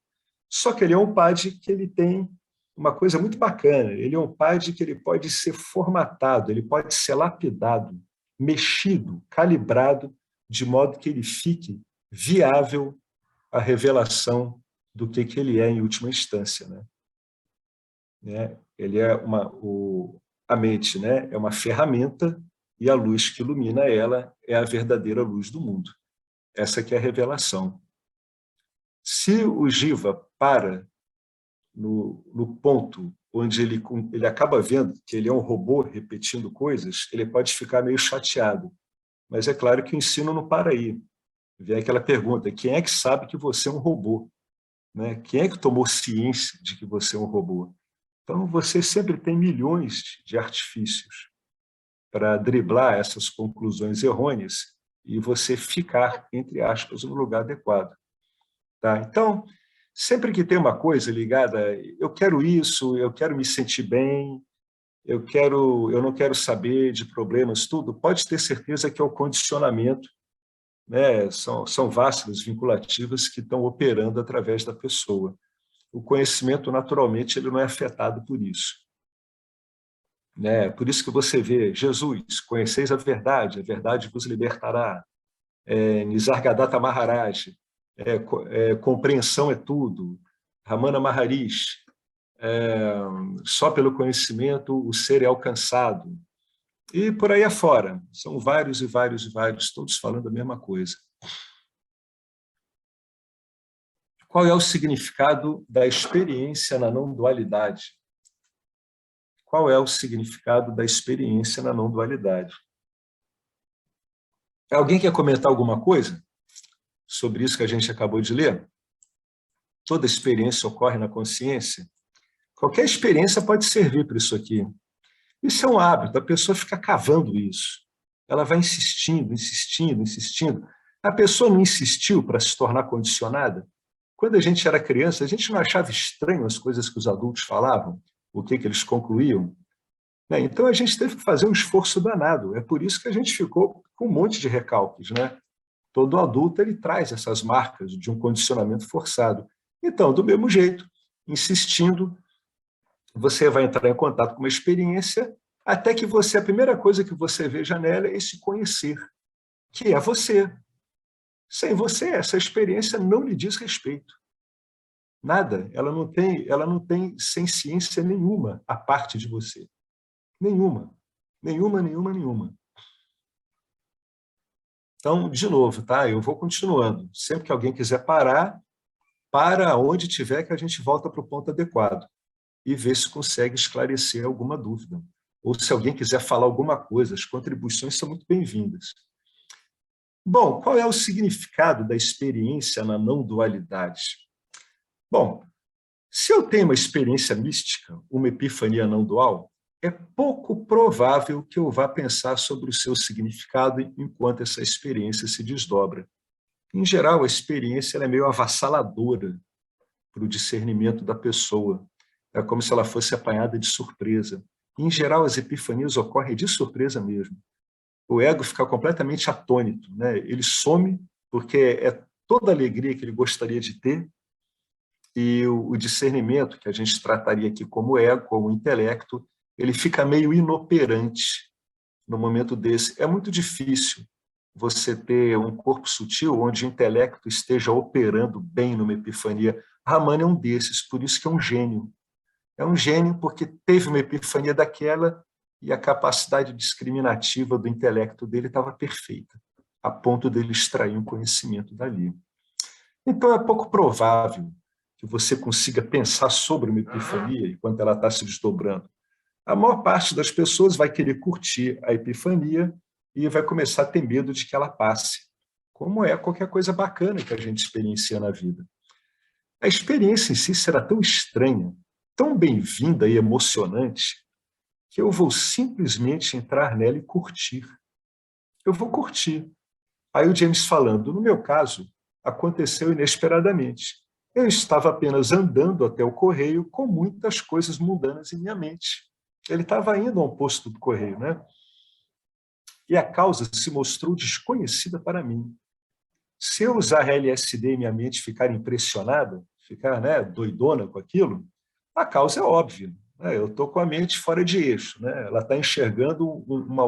Só que ele é um upad que ele tem uma coisa muito bacana. Ele é um upad que ele pode ser formatado, ele pode ser lapidado, mexido, calibrado, de modo que ele fique viável à revelação do que ele é em última instância, né? Ele é a mente, né? É uma ferramenta e a luz que ilumina ela é a verdadeira luz do mundo. Essa que é a revelação. Se o jiva para no ponto onde ele acaba vendo que ele é um robô repetindo coisas, ele pode ficar meio chateado. Mas é claro que o ensino não para aí. Vem aquela pergunta, quem é que sabe que você é um robô? Né? Quem é que tomou ciência de que você é um robô? Então, você sempre tem milhões de artifícios para driblar essas conclusões errôneas e você ficar, entre aspas, no lugar adequado. Tá? Então, sempre que tem uma coisa ligada, eu quero isso, eu quero me sentir bem, eu não quero saber de problemas, tudo, pode ter certeza que é o condicionamento, né? São vásculas vinculativas que estão operando através da pessoa. O conhecimento, naturalmente, ele não é afetado por isso. Né? Por isso que você vê Jesus, conheceis a verdade vos libertará. Nisargadatta Maharaj, compreensão é tudo. Ramana Maharishi, só pelo conhecimento o ser é alcançado. E por aí afora. São vários e vários e vários, todos falando a mesma coisa. Qual é o significado da experiência na não-dualidade? Qual é o significado da experiência na não-dualidade? Alguém quer comentar alguma coisa sobre isso que a gente acabou de ler? Toda experiência ocorre na consciência? Qualquer experiência pode servir para isso aqui. Isso é um hábito, a pessoa fica cavando isso. Ela vai insistindo, insistindo, insistindo. A pessoa não insistiu para se tornar condicionada? Quando a gente era criança, a gente não achava estranho as coisas que os adultos falavam, o que eles concluíam? Né? Então, a gente teve que fazer um esforço danado. É por isso que a gente ficou com um monte de recalques. Né? Todo adulto ele traz essas marcas de um condicionamento forçado. Então, do mesmo jeito, insistindo, você vai entrar em contato com uma experiência até que a primeira coisa que você veja nela é se conhecer, que é você. Sem você, essa experiência não lhe diz respeito. Nada, ela não tem ciência nenhuma a parte de você. Nenhuma. Nenhuma, nenhuma, nenhuma. Então, de novo, tá? Eu vou continuando. Sempre que alguém quiser parar, para onde tiver que a gente volta para o ponto adequado e ver se consegue esclarecer alguma dúvida. Ou se alguém quiser falar alguma coisa, as contribuições são muito bem-vindas. Bom, qual é o significado da experiência na não-dualidade? Bom, se eu tenho uma experiência mística, uma epifania não dual, é pouco provável que eu vá pensar sobre o seu significado enquanto essa experiência se desdobra. Em geral, a experiência é meio avassaladora para o discernimento da pessoa. É como se ela fosse apanhada de surpresa. Em geral, as epifanias ocorrem de surpresa mesmo. O ego fica completamente atônito, né? Ele some porque é toda a alegria que ele gostaria de ter e o discernimento, que a gente trataria aqui como ego, como intelecto, ele fica meio inoperante no momento desse. É muito difícil você ter um corpo sutil onde o intelecto esteja operando bem numa epifania. Ramana é um desses, por isso que é um gênio. É um gênio porque teve uma epifania daquela e a capacidade discriminativa do intelecto dele estava perfeita, a ponto dele extrair um conhecimento dali. Então, é pouco provável que você consiga pensar sobre uma epifania enquanto ela está se desdobrando. A maior parte das pessoas vai querer curtir a epifania e vai começar a ter medo de que ela passe, como é qualquer coisa bacana que a gente experiencia na vida. A experiência em si será tão estranha, tão bem-vinda e emocionante, que eu vou simplesmente entrar nela e curtir. Eu vou curtir. Aí o James falando, no meu caso, aconteceu inesperadamente. Eu estava apenas andando até o correio com muitas coisas mundanas em minha mente. Ele estava indo a um posto do correio, né? E a causa se mostrou desconhecida para mim. Se eu usar LSD e minha mente ficar impressionada, ficar, né, doidona com aquilo, a causa é óbvia, né? Eu estou com a mente fora de eixo, né? Ela está enxergando um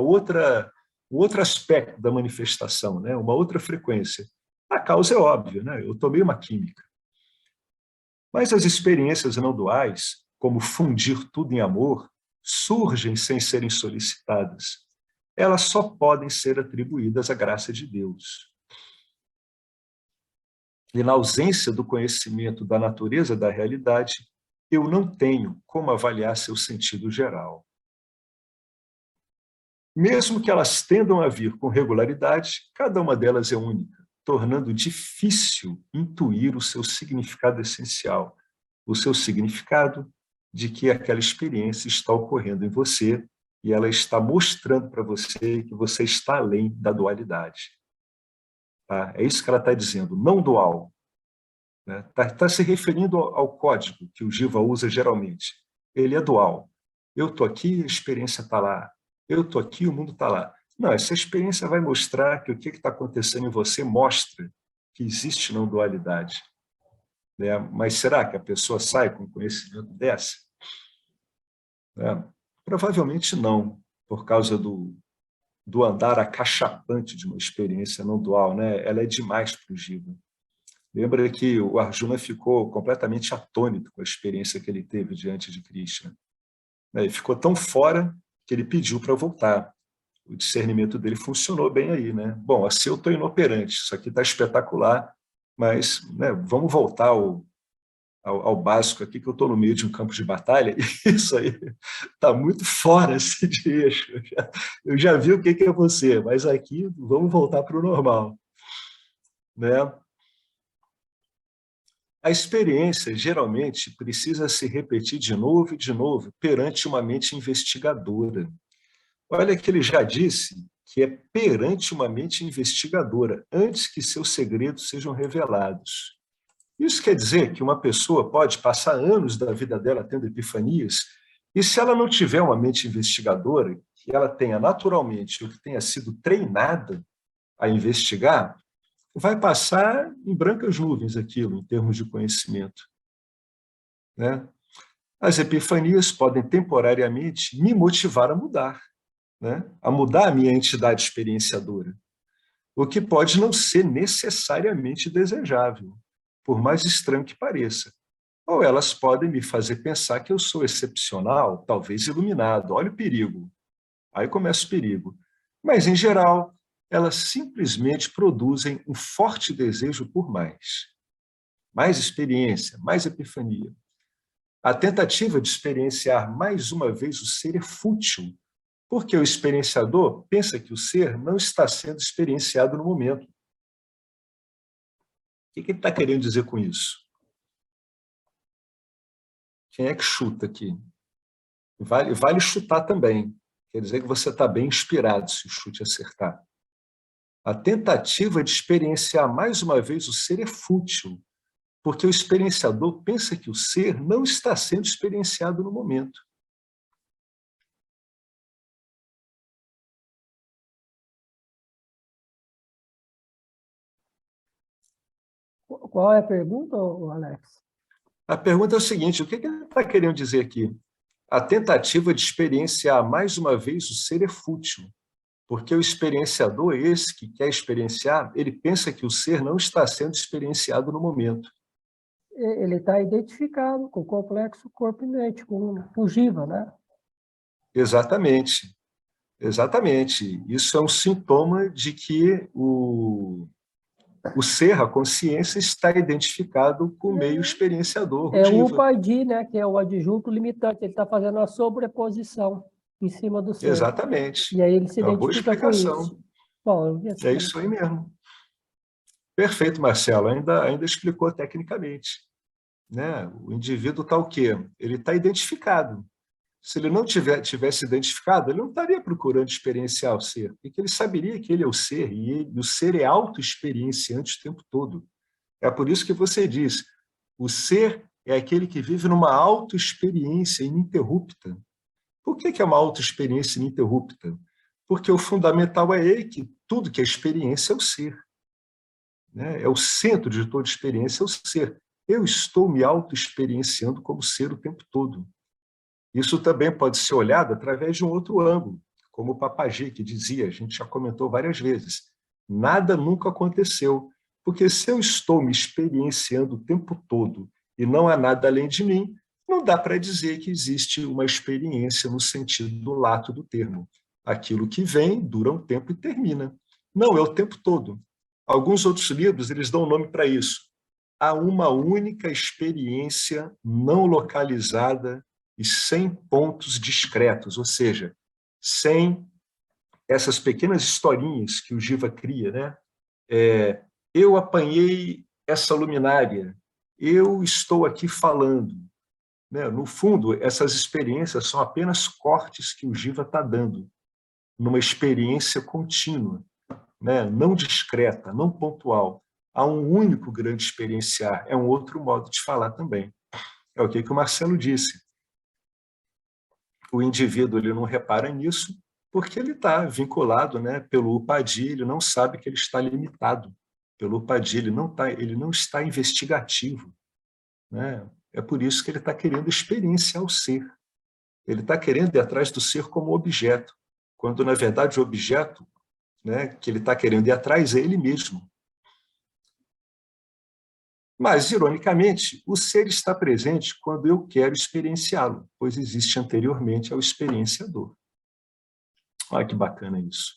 outro aspecto da manifestação, né? Uma outra frequência. A causa é óbvia, né? Eu tomei uma química. Mas as experiências não duais, como fundir tudo em amor, surgem sem serem solicitadas. Elas só podem ser atribuídas à graça de Deus. E na ausência do conhecimento da natureza da realidade, eu não tenho como avaliar seu sentido geral. Mesmo que elas tendam a vir com regularidade, cada uma delas é única, tornando difícil intuir o seu significado essencial, o seu significado de que aquela experiência está ocorrendo em você e ela está mostrando para você que você está além da dualidade. Tá? É isso que ela está dizendo, não dual. Está se referindo ao código que o Jiva usa geralmente. Ele é dual. Eu estou aqui, a experiência está lá. Eu estou aqui, o mundo está lá. Não, essa experiência vai mostrar que o que está acontecendo em você mostra que existe não dualidade. Né? Mas será que a pessoa sai com conhecimento dessa? Provavelmente não, por causa do andar acachapante de uma experiência não dual. Né? Ela é demais para o Jiva. Lembra que o Arjuna ficou completamente atônito com a experiência que ele teve diante de Krishna. Ele ficou tão fora que ele pediu para voltar. O discernimento dele funcionou bem aí, né? Bom, assim eu estou inoperante, isso aqui está espetacular, mas né, vamos voltar ao básico aqui, que eu estou no meio de um campo de batalha, e isso aí está muito fora assim, de eixo. Eu já vi o que é você, mas aqui vamos voltar para o normal. Né? A experiência, geralmente, precisa se repetir de novo e de novo perante uma mente investigadora. Olha que ele já disse que é perante uma mente investigadora, antes que seus segredos sejam revelados. Isso quer dizer que uma pessoa pode passar anos da vida dela tendo epifanias, e se ela não tiver uma mente investigadora, que ela tenha naturalmente, ou que tenha sido treinada a investigar, vai passar em brancas nuvens aquilo, em termos de conhecimento. Né? As epifanias podem temporariamente me motivar a mudar, né? A mudar a minha entidade experienciadora, o que pode não ser necessariamente desejável, por mais estranho que pareça. Ou elas podem me fazer pensar que eu sou excepcional, talvez iluminado. Olha o perigo. Aí começa o perigo. Mas, em geral, elas simplesmente produzem um forte desejo por mais experiência, mais epifania. A tentativa de experienciar mais uma vez o ser é fútil, porque o experienciador pensa que o ser não está sendo experienciado no momento. O que ele está querendo dizer com isso? Quem é que chuta aqui? Vale chutar também. Quer dizer que você está bem inspirado se o chute acertar. A tentativa de experienciar mais uma vez o ser é fútil, porque o experienciador pensa que o ser não está sendo experienciado no momento. Qual é a pergunta, Alex? A pergunta é o seguinte, o que ele está querendo dizer aqui? A tentativa de experienciar mais uma vez o ser é fútil, porque o experienciador, esse que quer experienciar, ele pensa que o ser não está sendo experienciado no momento. Ele está identificado com o complexo corpo e mente, com o Jiva, né? Exatamente, exatamente. Isso é um sintoma de que o ser, a consciência, está identificado com o meio experienciador, o É o Jiva. Upadi, né? Que é o adjunto limitante. Ele está fazendo a sobreposição em cima do ser. Exatamente. E aí ele se É uma boa identifica com explicação. isso. Bom, É isso aí mesmo. Perfeito, Marcelo. Ainda explicou tecnicamente. Né? O indivíduo está o quê? Ele está identificado. Se ele não tivesse identificado, ele não estaria procurando experienciar o ser, porque ele saberia que ele é o ser, e o ser é auto-experienciante o tempo todo. É por isso que você diz, o ser é aquele que vive numa autoexperiência ininterrupta. Por que é uma autoexperiência ininterrupta? Porque o fundamental é que tudo que é experiência é o ser. Né? É o centro de toda experiência, é o ser. Eu estou me autoexperienciando como ser o tempo todo. Isso também pode ser olhado através de um outro ângulo, como o Papagé, que dizia, a gente já comentou várias vezes, nada nunca aconteceu, porque se eu estou me experienciando o tempo todo e não há nada além de mim, não dá para dizer que existe uma experiência no sentido lato do termo. Aquilo que vem, dura um tempo e termina. Não, é o tempo todo. Alguns outros livros, eles dão um nome para isso. Há uma única experiência não localizada e sem pontos discretos, ou seja, sem essas pequenas historinhas que o Giva cria, né? Eu apanhei essa luminária, eu estou aqui falando. Né? No fundo, essas experiências são apenas cortes que o Giva está dando, numa experiência contínua, né? Não discreta, não pontual. Há um único grande experienciar, é um outro modo de falar também. É o que o Marcelo disse. O indivíduo ele não repara nisso porque ele está vinculado, né, pelo UPADI, ele não sabe que ele está limitado. Pelo UPADI, ele não está investigativo. Né? É por isso que ele está querendo experienciar o ser. Ele está querendo ir atrás do ser como objeto, quando, na verdade, o objeto, né, que ele está querendo ir atrás é ele mesmo. Mas, ironicamente, o ser está presente quando eu quero experienciá-lo, pois existe anteriormente ao experienciador. Olha que bacana isso.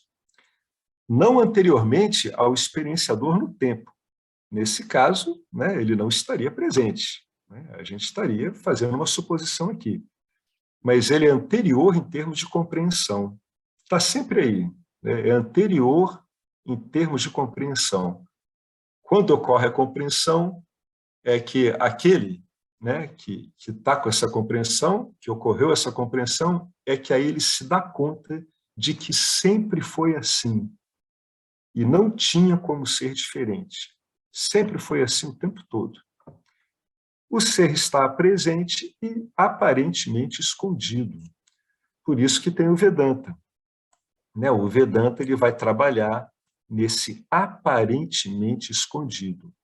Não anteriormente ao experienciador no tempo. Nesse caso, né, ele não estaria presente. Né? A gente estaria fazendo uma suposição aqui. Mas ele é anterior em termos de compreensão. Está sempre aí. Né? É anterior em termos de compreensão. Quando ocorre a compreensão, é que aquele, né, que está com essa compreensão, que ocorreu essa compreensão, é que aí ele se dá conta de que sempre foi assim e não tinha como ser diferente. Sempre foi assim o tempo todo. O ser está presente e aparentemente escondido. Por isso que tem o Vedanta. Né? O Vedanta ele vai trabalhar nesse aparentemente escondido.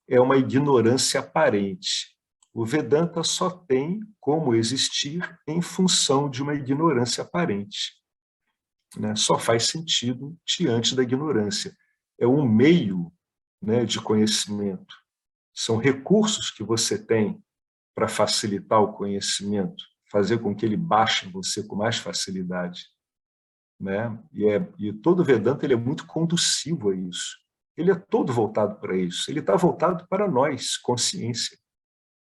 É uma ignorância aparente. O Vedanta só tem como existir em função de uma ignorância aparente. Né? Só faz sentido diante da ignorância. É um meio, né, de conhecimento. São recursos que você tem para facilitar o conhecimento, fazer com que ele baixe em você com mais facilidade. Né? E todo Vedanta ele é muito conducivo a isso. Ele é todo voltado para isso. Ele está voltado para nós, consciência.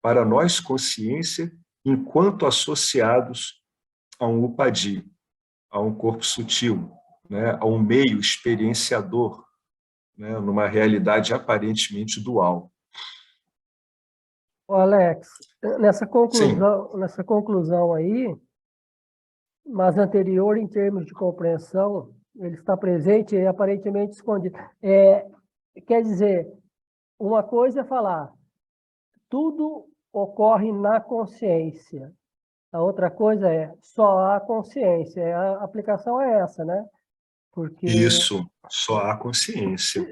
Para nós, consciência, enquanto associados a um upadi, a um corpo sutil, né? A um meio experienciador, né? Numa realidade aparentemente dual. Ô, Alex, Sim, nessa conclusão aí, mas anterior em termos de compreensão, ele está presente e aparentemente escondido. Quer dizer, uma coisa é falar, tudo ocorre na consciência. A outra coisa é só há consciência. A aplicação é essa, né? Porque isso, só há consciência.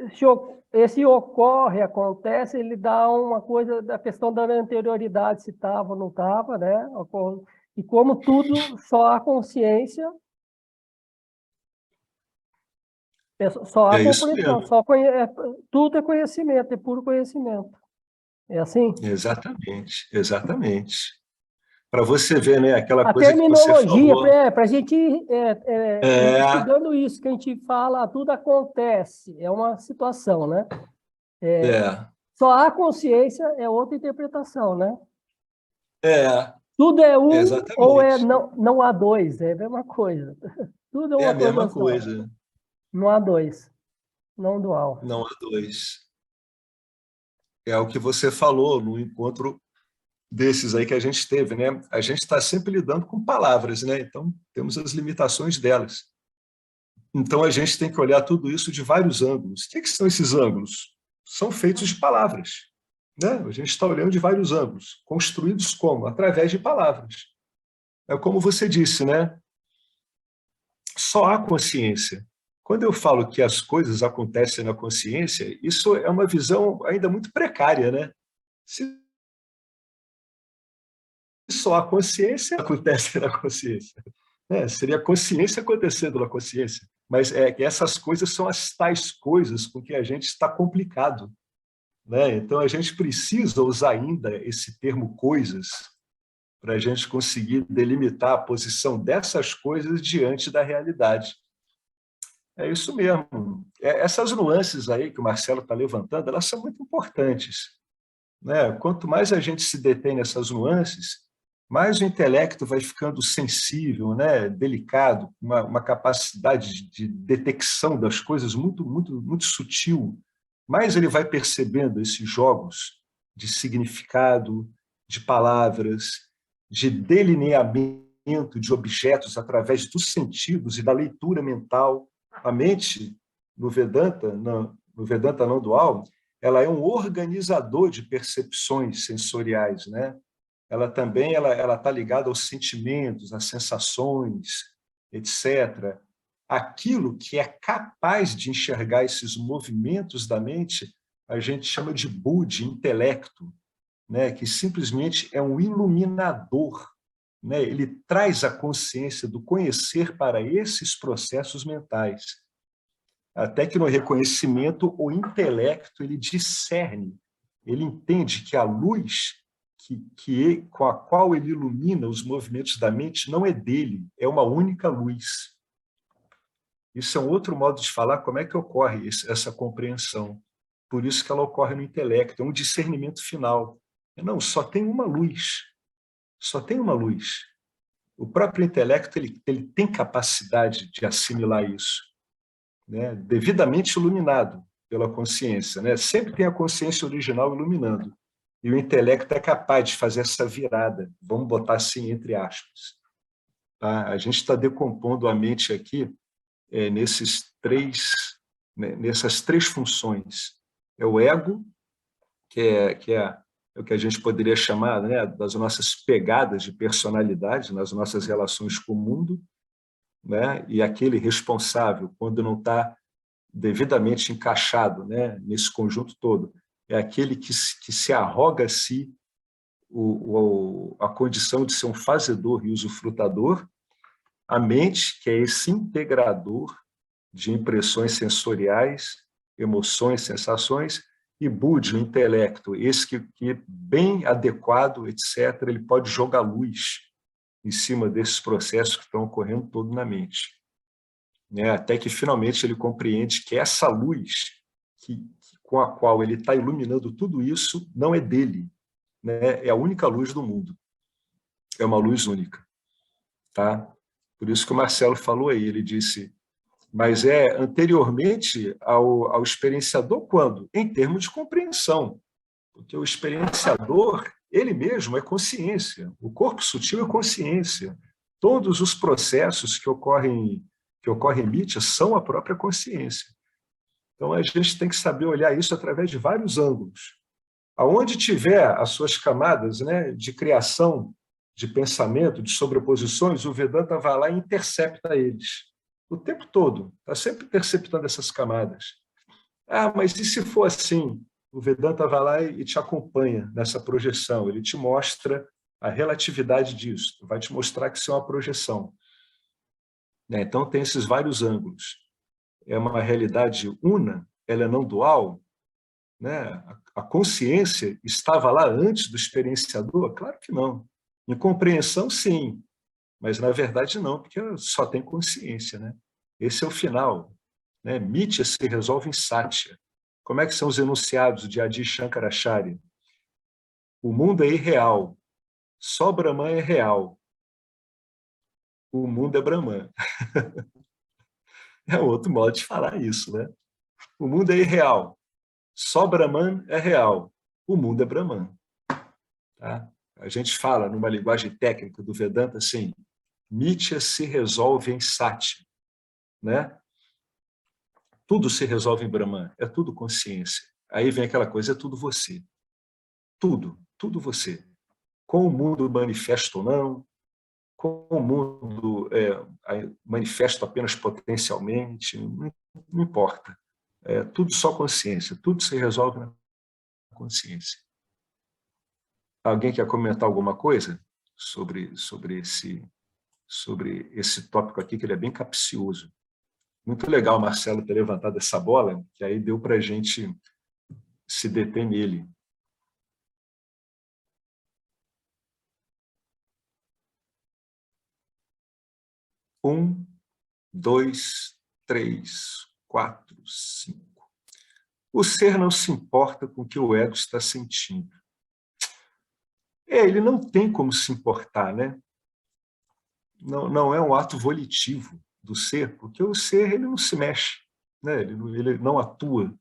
esse ocorre, acontece, ele dá uma coisa da questão da anterioridade, se estava ou não estava, né? E como tudo só há consciência, só há É isso compreensão, mesmo. tudo é conhecimento, é puro conhecimento. É assim? Exatamente, exatamente. Para você ver, né, aquela A coisa que você terminologia, falou. para a gente ir É, estudando isso, que a gente fala, tudo acontece, é uma situação, né? é, Só há consciência é outra interpretação, né? é, Tudo é um ou exatamente. não há dois, é a mesma coisa. Tudo é É a uma coisa mesma só. coisa, Não há dois, não dual. não há dois. É o que você falou no encontro desses aí que a gente teve, né? A gente está sempre lidando com palavras, né? Então, temos as limitações delas. Então, a gente tem que olhar tudo isso de vários ângulos. O que são esses ângulos? são feitos de palavras, né? A gente está olhando de vários ângulos, construídos como? Através de palavras. É como você disse, né? Só há consciência. Quando eu falo que as coisas acontecem na consciência, isso é uma visão ainda muito precária, né? Se só há consciência, acontece na consciência. Seria a consciência acontecendo na consciência. Mas essas coisas são as tais coisas com que a gente está complicado, né? Então, a gente precisa usar ainda esse termo coisas para a gente conseguir delimitar a posição dessas coisas diante da realidade. É isso mesmo. Essas nuances aí que o Marcelo está levantando, elas são muito importantes, né? Quanto mais a gente se detém nessas nuances, mais o intelecto vai ficando sensível, né? Delicado, uma capacidade de detecção das coisas muito, muito, muito sutil. Mais ele vai percebendo esses jogos de significado, de palavras, de delineamento de objetos através dos sentidos e da leitura mental. A mente, no Vedanta não dual, ela é um organizador de percepções sensoriais, né? Ela também ela está ligada aos sentimentos, às sensações, etc. Aquilo que é capaz de enxergar esses movimentos da mente, a gente chama de buddhi, intelecto, né? Que simplesmente é um iluminador, né? Ele traz a consciência do conhecer para esses processos mentais. Até que no reconhecimento, o intelecto ele discerne, ele entende que a luz com a qual ele ilumina os movimentos da mente não é dele, é uma única luz. Isso é um outro modo de falar como é que ocorre essa compreensão. Por isso que ela ocorre no intelecto, é um discernimento final. Não, só tem uma luz. Só tem uma luz. O próprio intelecto ele tem capacidade de assimilar isso, né? Devidamente iluminado pela consciência, né? Sempre tem a consciência original iluminando. E o intelecto é capaz de fazer essa virada, vamos botar assim entre aspas. Tá? A gente está decompondo a mente aqui nessas três funções. É o ego, que é o que a gente poderia chamar, né, das nossas pegadas de personalidade, nas nossas relações com o mundo, né, e aquele responsável, quando não está devidamente encaixado, né, nesse conjunto todo, é aquele que se arroga a si a condição de ser um fazedor e usufrutador, a mente, que é esse integrador de impressões sensoriais, emoções, sensações, e Buddhi, o intelecto, esse que bem adequado, etc., ele pode jogar luz em cima desses processos que estão ocorrendo todo na mente. Né? Até que, finalmente, ele compreende que essa luz com a qual ele está iluminando tudo isso não é dele, né? É a única luz do mundo. É uma luz única. Tá? Por isso que o Marcelo falou aí, ele disse, mas é anteriormente ao experienciador quando? Em termos de compreensão. Porque o experienciador, ele mesmo é consciência. O corpo sutil é consciência. Todos os processos que ocorrem em mídia são a própria consciência. Então, a gente tem que saber olhar isso através de vários ângulos. Aonde tiver as suas camadas, né, de criação, de pensamento, de sobreposições, o Vedanta vai lá e intercepta eles. O tempo todo, está sempre interceptando essas camadas. Ah, mas e se for assim? O Vedanta vai lá e te acompanha nessa projeção, ele te mostra a relatividade disso, vai te mostrar que isso é uma projeção. Então, tem esses vários ângulos. É uma realidade una, ela é não dual, né? A consciência estava lá antes do experienciador? Claro que não. Em compreensão, sim, mas na verdade não, porque só tem consciência, né? Esse é o final, né? Mitya se resolve em Satya. Como é que são os enunciados de Adi Shankaracharya? O mundo é irreal, só Brahman é real. O mundo é Brahman. É outro modo de falar isso, né? O mundo é irreal, só Brahman é real. O mundo é Brahman. Tá? A gente fala numa linguagem técnica do Vedanta assim, Mitya se resolve em Sati, né? Tudo se resolve em Brahman, é tudo consciência. aí vem aquela coisa, é tudo você. Tudo você. Com o mundo manifesto ou não, com o mundo manifesto apenas potencialmente, não importa. É tudo só consciência, tudo se resolve na consciência. Alguém quer comentar alguma coisa sobre esse tópico aqui, que ele é bem capcioso? Muito legal, Marcelo, ter levantado essa bola, que aí deu para a gente se deter nele. Um, dois, três, quatro, cinco. O ser não se importa com o que o ego está sentindo. Ele não tem como se importar, né? Não é um ato volitivo do ser, porque o ser ele não se mexe, né? Ele não atua.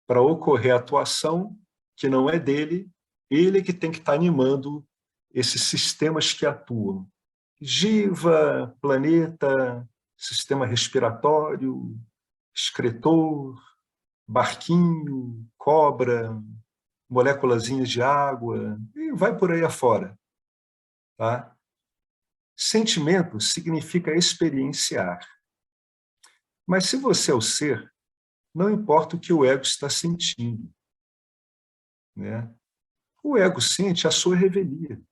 Para ocorrer a atuação que não é dele, ele que tem que estar animando esses sistemas que atuam. Giva, planeta, sistema respiratório, excretor, barquinho, cobra, moléculazinhas de água, e vai por aí afora. Tá? Sentimento significa experienciar. Mas se você é o ser, não importa o que o ego está sentindo. Né? O ego sente a sua revelia.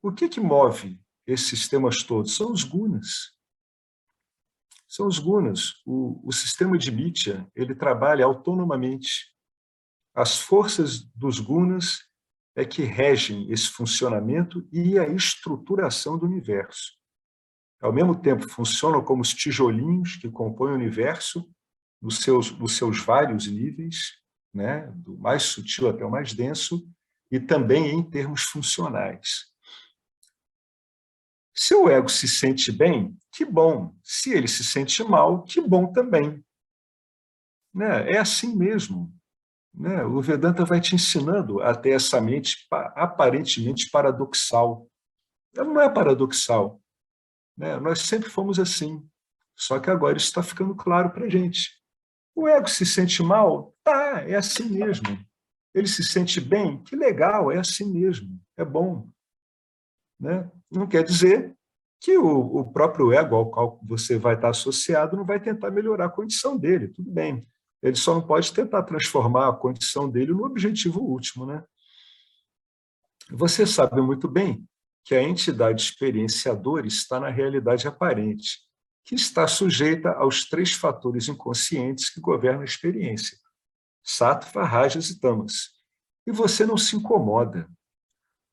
O que move esses sistemas todos? São os gunas. São os gunas. O sistema de Mitya, ele trabalha autonomamente. As forças dos gunas é que regem esse funcionamento e a estruturação do universo. Ao mesmo tempo, funcionam como os tijolinhos que compõem o universo nos seus vários níveis, né? Do mais sutil até o mais denso, e também em termos funcionais. Se o ego se sente bem, que bom. Se ele se sente mal, que bom também. Né? É assim mesmo. Né? O Vedanta vai te ensinando a ter essa mente aparentemente paradoxal. Ela não é paradoxal. Né? Nós sempre fomos assim. Só que agora isso está ficando claro para a gente. O ego se sente mal? Tá, é assim mesmo. Ele se sente bem? Que legal, é assim mesmo. É bom. Né? Não quer dizer que o próprio ego ao qual você vai estar associado não vai tentar melhorar a condição dele, tudo bem. Ele só não pode tentar transformar a condição dele no objetivo último. Né? Você sabe muito bem que a entidade experienciadora está na realidade aparente, que está sujeita aos 3 fatores inconscientes que governam a experiência, sattva, rajas e tamas. E você não se incomoda.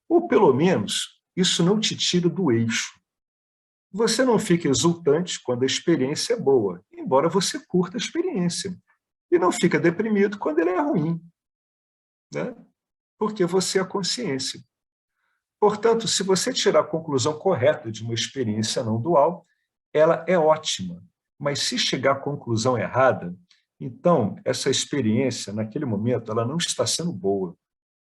Ou, pelo menos, isso não te tira do eixo. Você não fica exultante quando a experiência é boa, embora você curta a experiência. E não fica deprimido quando ela é ruim, né? Porque você é a consciência. Portanto, se você tirar a conclusão correta de uma experiência não dual, ela é ótima. Mas se chegar à conclusão errada, então essa experiência, naquele momento, ela não está sendo boa.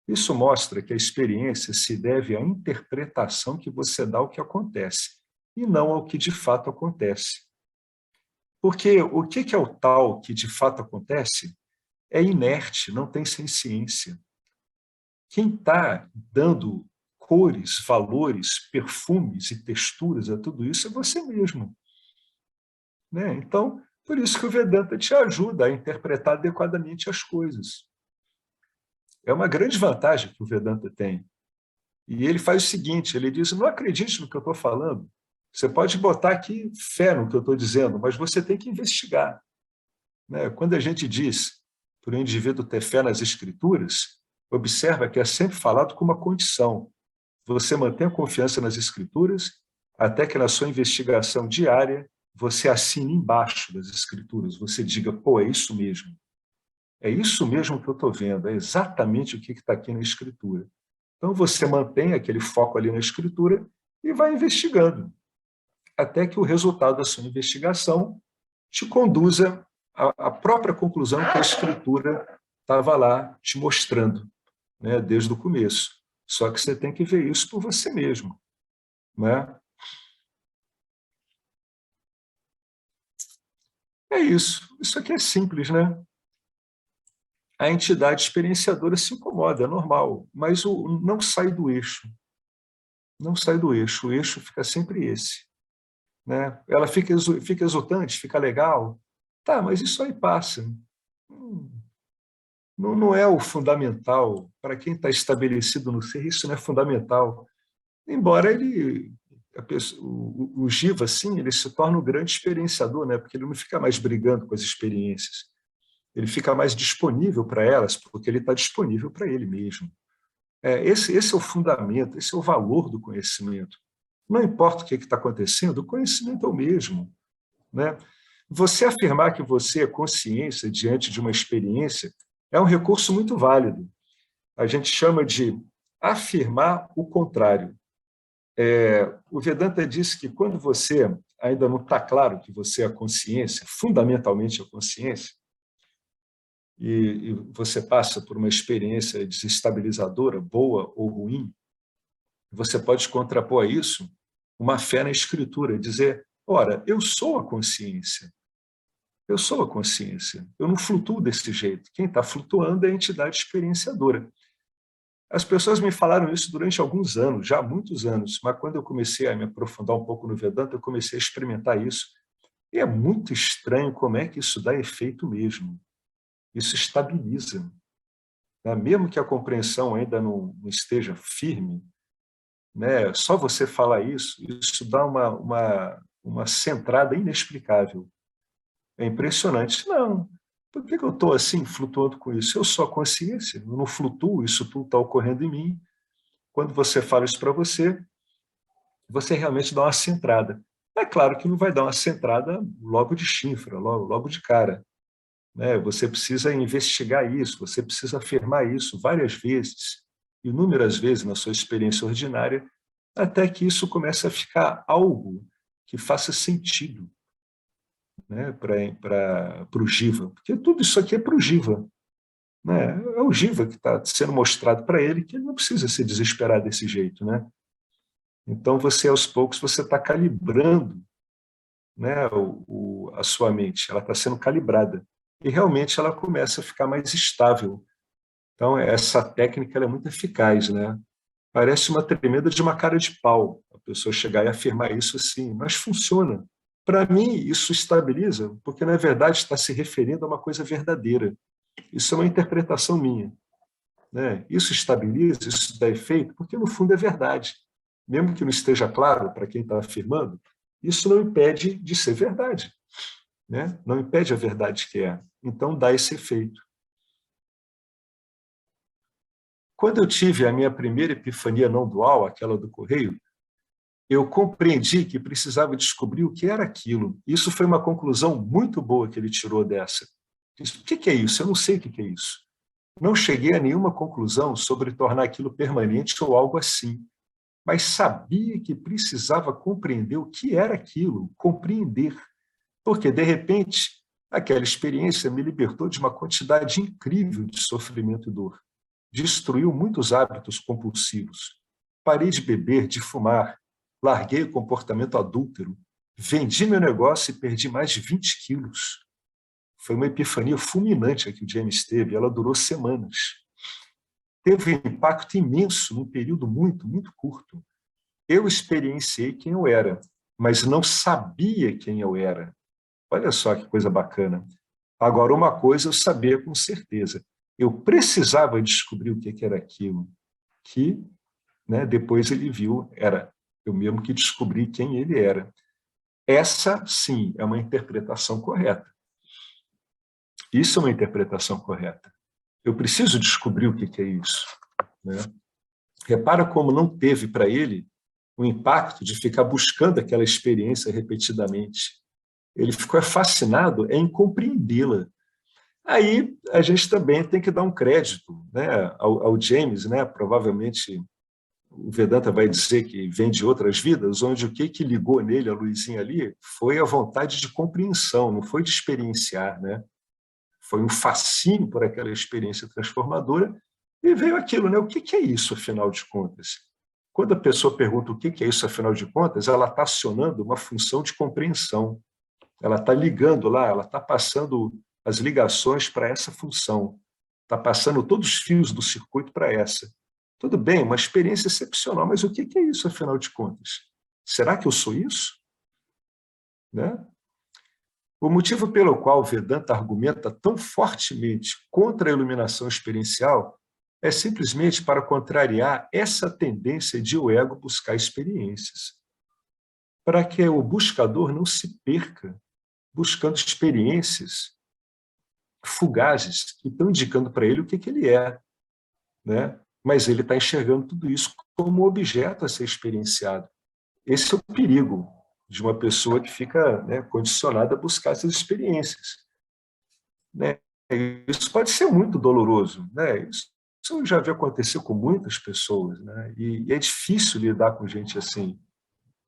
Isso mostra que a experiência se deve à interpretação que você dá ao que acontece, e não ao que de fato acontece. Porque o que é o tal que de fato acontece é inerte, não tem senciência. Quem está dando cores, valores, perfumes e texturas a tudo isso é você mesmo. Né? Então, por isso que o Vedanta te ajuda a interpretar adequadamente as coisas. É uma grande vantagem que o Vedanta tem. E ele faz o seguinte, ele diz, não acredite no que eu estou falando. Você pode botar aqui fé no que eu estou dizendo, mas você tem que investigar. Né? Quando a gente diz para o indivíduo ter fé nas escrituras, observa que é sempre falado com uma condição. Você mantém a confiança nas escrituras até que na sua investigação diária você assine embaixo das escrituras, você diga, pô, é isso mesmo. É isso mesmo que eu estou vendo, é exatamente o que está aqui na escritura. Então você mantém aquele foco ali na escritura e vai investigando, até que o resultado da sua investigação te conduza à própria conclusão que a escritura estava lá te mostrando, né, desde o começo. Só que você tem que ver isso por você mesmo. Né? É isso. Isso aqui é simples, né? a entidade experienciadora se incomoda, é normal, mas não sai do eixo. Não sai do eixo, o eixo fica sempre esse. Né? Ela fica exultante, fica legal. Tá, mas isso aí passa. Não é o fundamental. Para quem está estabelecido no ser, isso não é fundamental. Embora o Jiva, assim, ele se torna um grande experienciador, né? Porque ele não fica mais brigando com as experiências. Ele fica mais disponível para elas, porque ele está disponível para ele mesmo. Esse é o fundamento, esse é o valor do conhecimento. Não importa o que está acontecendo, o conhecimento é o mesmo. Né? Você afirmar que você é consciência diante de uma experiência é um recurso muito válido. A gente chama de afirmar o contrário. O Vedanta diz que quando você ainda não está claro que você é a consciência, fundamentalmente a consciência, e você passa por uma experiência desestabilizadora, boa ou ruim, você pode contrapor a isso uma fé na escritura, dizer, ora, eu sou a consciência. Eu sou a consciência. Eu não flutuo desse jeito. Quem está flutuando é a entidade experienciadora. As pessoas me falaram isso durante alguns anos, já há muitos anos, mas quando eu comecei a me aprofundar um pouco no Vedanta, eu comecei a experimentar isso. E é muito estranho como é que isso dá efeito mesmo. Isso estabiliza. Né? Mesmo que a compreensão ainda não esteja firme, né? Só você falar isso dá uma centrada inexplicável. É impressionante. Não, por que eu estou assim, flutuando com isso? Eu sou a consciência, eu não flutuo, isso tudo está ocorrendo em mim. Quando você fala isso para você, você realmente dá uma centrada. É claro que não vai dar uma centrada logo de chifra, logo de cara. Né? Você precisa investigar isso, você precisa afirmar isso várias vezes, inúmeras vezes na sua experiência ordinária, até que isso comece a ficar algo que faça sentido, né, para o Jiva. Porque tudo isso aqui é para o Jiva. Né? É o Jiva que está sendo mostrado para ele que ele não precisa se desesperar desse jeito. Né? Então, aos poucos, você está calibrando, né, a sua mente, ela está sendo calibrada. E realmente ela começa a ficar mais estável. Então, essa técnica ela é muito eficaz. Né? Parece uma tremenda de uma cara de pau, a pessoa chegar e afirmar isso assim, mas funciona. Para mim, isso estabiliza, porque, na verdade, está se referindo a uma coisa verdadeira. Isso é uma interpretação minha. Né? Isso estabiliza, isso dá efeito, porque, no fundo, é verdade. Mesmo que não esteja claro para quem está afirmando, isso não impede de ser verdade. Né? Não impede a verdade que é. Então, dá esse efeito. Quando eu tive a minha primeira epifania não dual, aquela do correio, eu compreendi que precisava descobrir o que era aquilo. Isso foi uma conclusão muito boa que ele tirou dessa. Disse, o que é isso? Eu não sei o que é isso. Não cheguei a nenhuma conclusão sobre tornar aquilo permanente ou algo assim, mas sabia que precisava compreender o que era aquilo, compreender. Porque, de repente, aquela experiência me libertou de uma quantidade incrível de sofrimento e dor. Destruiu muitos hábitos compulsivos. Parei de beber, de fumar, larguei o comportamento adúltero, vendi meu negócio e perdi mais de 20 quilos. Foi uma epifania fulminante a que o James teve, ela durou semanas. Teve um impacto imenso num período muito, muito curto. Eu experienciei quem eu era, mas não sabia quem eu era. Olha só que coisa bacana. Agora, uma coisa eu sabia com certeza. Eu precisava descobrir o que era aquilo, que, né, depois ele viu, era eu mesmo que descobri quem ele era. Essa, sim, é uma interpretação correta. Isso é uma interpretação correta. Eu preciso descobrir o que é isso. Né? Repara como não teve para ele o impacto de ficar buscando aquela experiência repetidamente. Ele ficou fascinado em compreendê-la. Aí a gente também tem que dar um crédito, né, ao James, né? Provavelmente o Vedanta vai dizer que vem de outras vidas, onde o que ligou nele, a luzinha ali, foi a vontade de compreensão, não foi de experienciar. Né? Foi um fascínio por aquela experiência transformadora e veio aquilo, né? O que é isso, afinal de contas? Quando a pessoa pergunta o que é isso, afinal de contas, ela está acionando uma função de compreensão. Ela está ligando lá, ela está passando as ligações para essa função. está passando todos os fios do circuito para essa. Tudo bem, uma experiência excepcional, mas o que é isso, afinal de contas? Será que eu sou isso? Né? O motivo pelo qual o Vedanta argumenta tão fortemente contra a iluminação experiencial é simplesmente para contrariar essa tendência de o ego buscar experiências, para que o buscador não se perca buscando experiências fugazes que estão indicando para ele o que ele é, né? Mas ele está enxergando tudo isso como objeto a ser experienciado. Esse é o perigo de uma pessoa que fica, né, condicionada a buscar essas experiências. Né? Isso pode ser muito doloroso. Né? Isso eu já vi acontecer com muitas pessoas. Né? E é difícil lidar com gente assim,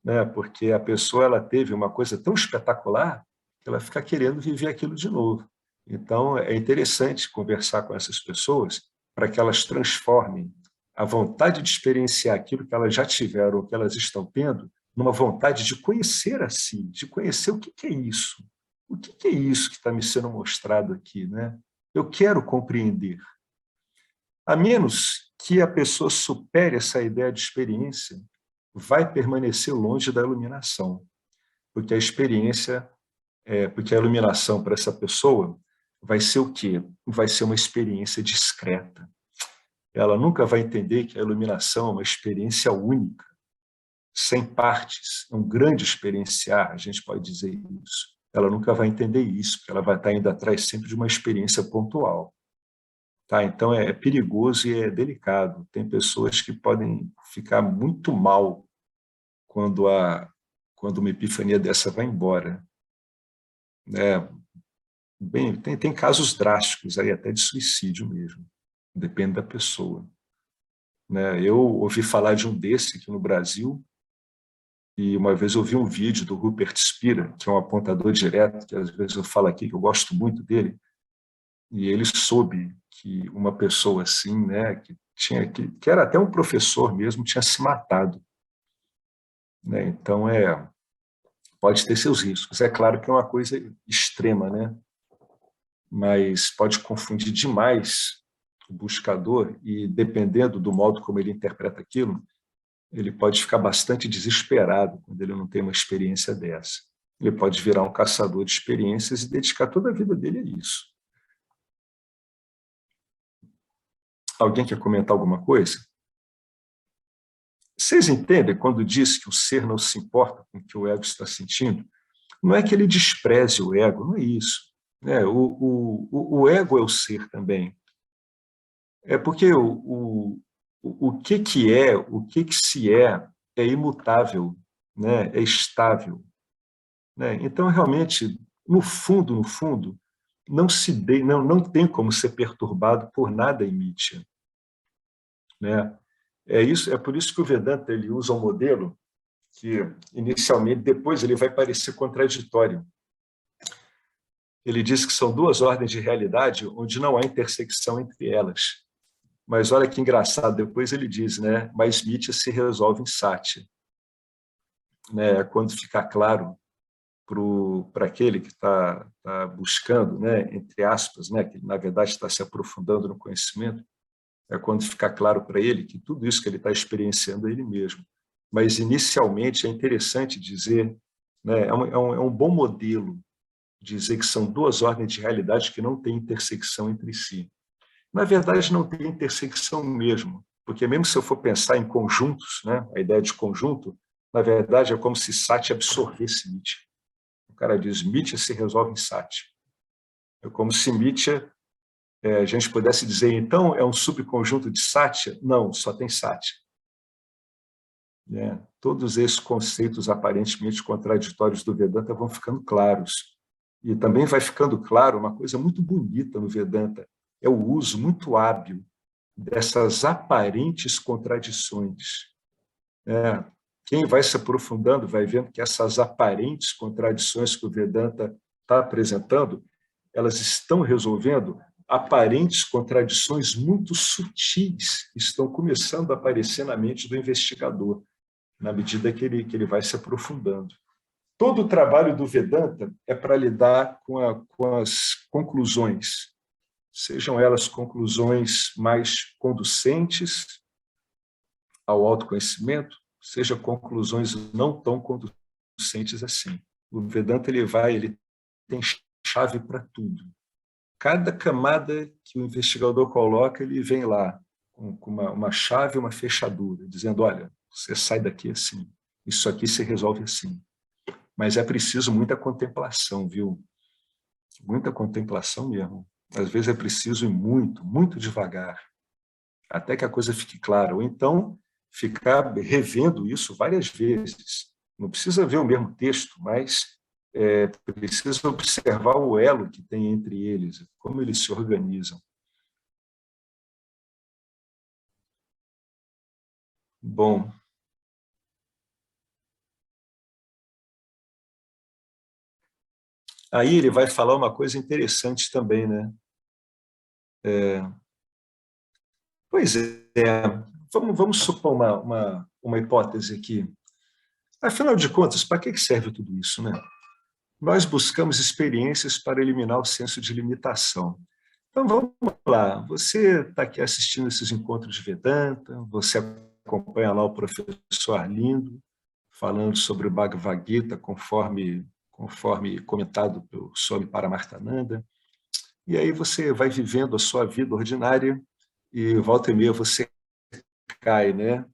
né? Porque a pessoa ela teve uma coisa tão espetacular que ela fica querendo viver aquilo de novo. Então, é interessante conversar com essas pessoas para que elas transformem a vontade de experienciar aquilo que elas já tiveram ou que elas estão tendo numa vontade de conhecer a si, de conhecer o que é isso. O que é isso que está me sendo mostrado aqui? Né? Eu quero compreender. A menos que a pessoa supere essa ideia de experiência, vai permanecer longe da iluminação, porque a experiência, porque a iluminação para essa pessoa vai ser o quê? Vai ser uma experiência discreta. Ela nunca vai entender que a iluminação é uma experiência única, sem partes, é um grande experienciar, a gente pode dizer isso. Ela nunca vai entender isso, porque ela vai estar indo atrás sempre de uma experiência pontual. Tá? Então, é perigoso e é delicado. Tem pessoas que podem ficar muito mal quando uma epifania dessa vai embora. Né? Bem, tem casos drásticos, aí até de suicídio mesmo. Depende da pessoa. Né? Eu ouvi falar de um desse aqui no Brasil, e uma vez eu vi um vídeo do Rupert Spira, que é um apontador direto, que às vezes eu falo aqui que eu gosto muito dele, e ele soube que uma pessoa assim, né, que era até um professor mesmo, tinha se matado. Né? Então, pode ter seus riscos. É claro que é uma coisa extrema, né? Mas pode confundir demais o buscador e, dependendo do modo como ele interpreta aquilo, ele pode ficar bastante desesperado quando ele não tem uma experiência dessa. Ele pode virar um caçador de experiências e dedicar toda a vida dele a isso. Alguém quer comentar alguma coisa? Vocês entendem quando diz que o ser não se importa com o que o ego está sentindo? Não é que ele despreze o ego, não é isso. O ego é o ser também. É porque o que é, o que se é imutável, né? É estável. Né? Então, realmente, no fundo, não tem como ser perturbado por nada em Mitya. Né? É por isso que o Vedanta ele usa um modelo que, inicialmente, depois ele vai parecer contraditório. Ele diz que são duas ordens de realidade onde não há intersecção entre elas. Mas olha que engraçado, depois ele diz, né? Mas Mitya se resolve em Satya. Né? Quando ficar claro para aquele que está buscando, né? Entre aspas, né? Que na verdade está se aprofundando no conhecimento, é quando ficar claro para ele que tudo isso que ele está experienciando é ele mesmo. Mas, inicialmente, é interessante dizer, né? É um bom modelo dizer que são duas ordens de realidade que não têm intersecção entre si. Na verdade, não tem intersecção mesmo, porque mesmo se eu for pensar em conjuntos, né, a ideia de conjunto, na verdade é como se Sati absorvesse Mitya. O cara diz, Mitya se resolve em Sati. É como se Mitya, a gente pudesse dizer, então, é um subconjunto de Satya? Não, só tem Satya. Né? Todos esses conceitos aparentemente contraditórios do Vedanta vão ficando claros. E também vai ficando claro uma coisa muito bonita no Vedanta, é o uso muito hábil dessas aparentes contradições. Quem vai se aprofundando vai vendo que essas aparentes contradições que o Vedanta está apresentando, elas estão resolvendo aparentes contradições muito sutis que estão começando a aparecer na mente do investigador, na medida que ele vai se aprofundando. Todo o trabalho do Vedanta é para lidar com as conclusões sejam elas conclusões mais conducentes ao autoconhecimento, sejam conclusões não tão conducentes assim. O Vedanta ele tem chave para tudo. Cada camada que o investigador coloca, ele vem lá com uma chave, uma fechadura, dizendo, olha, você sai daqui assim, isso aqui se resolve assim. Mas é preciso muita contemplação, viu? Muita contemplação mesmo. Às vezes é preciso ir muito, muito devagar, até que a coisa fique clara. Ou então, ficar revendo isso várias vezes. Não precisa ver o mesmo texto, mas precisa observar o elo que tem entre eles, como eles se organizam. Bom, aí ele vai falar uma coisa interessante também, né? Pois é, vamos supor uma hipótese aqui. Afinal de contas, para que serve tudo isso, né? Nós buscamos experiências para eliminar o senso de limitação. Então, vamos lá. Você está aqui assistindo esses encontros de Vedanta, você acompanha lá o professor Arlindo, falando sobre o Bhagavad Gita, conforme comentado pelo Swami Paramarthananda. E aí você vai vivendo a sua vida ordinária e, volta e meia, você cai, né,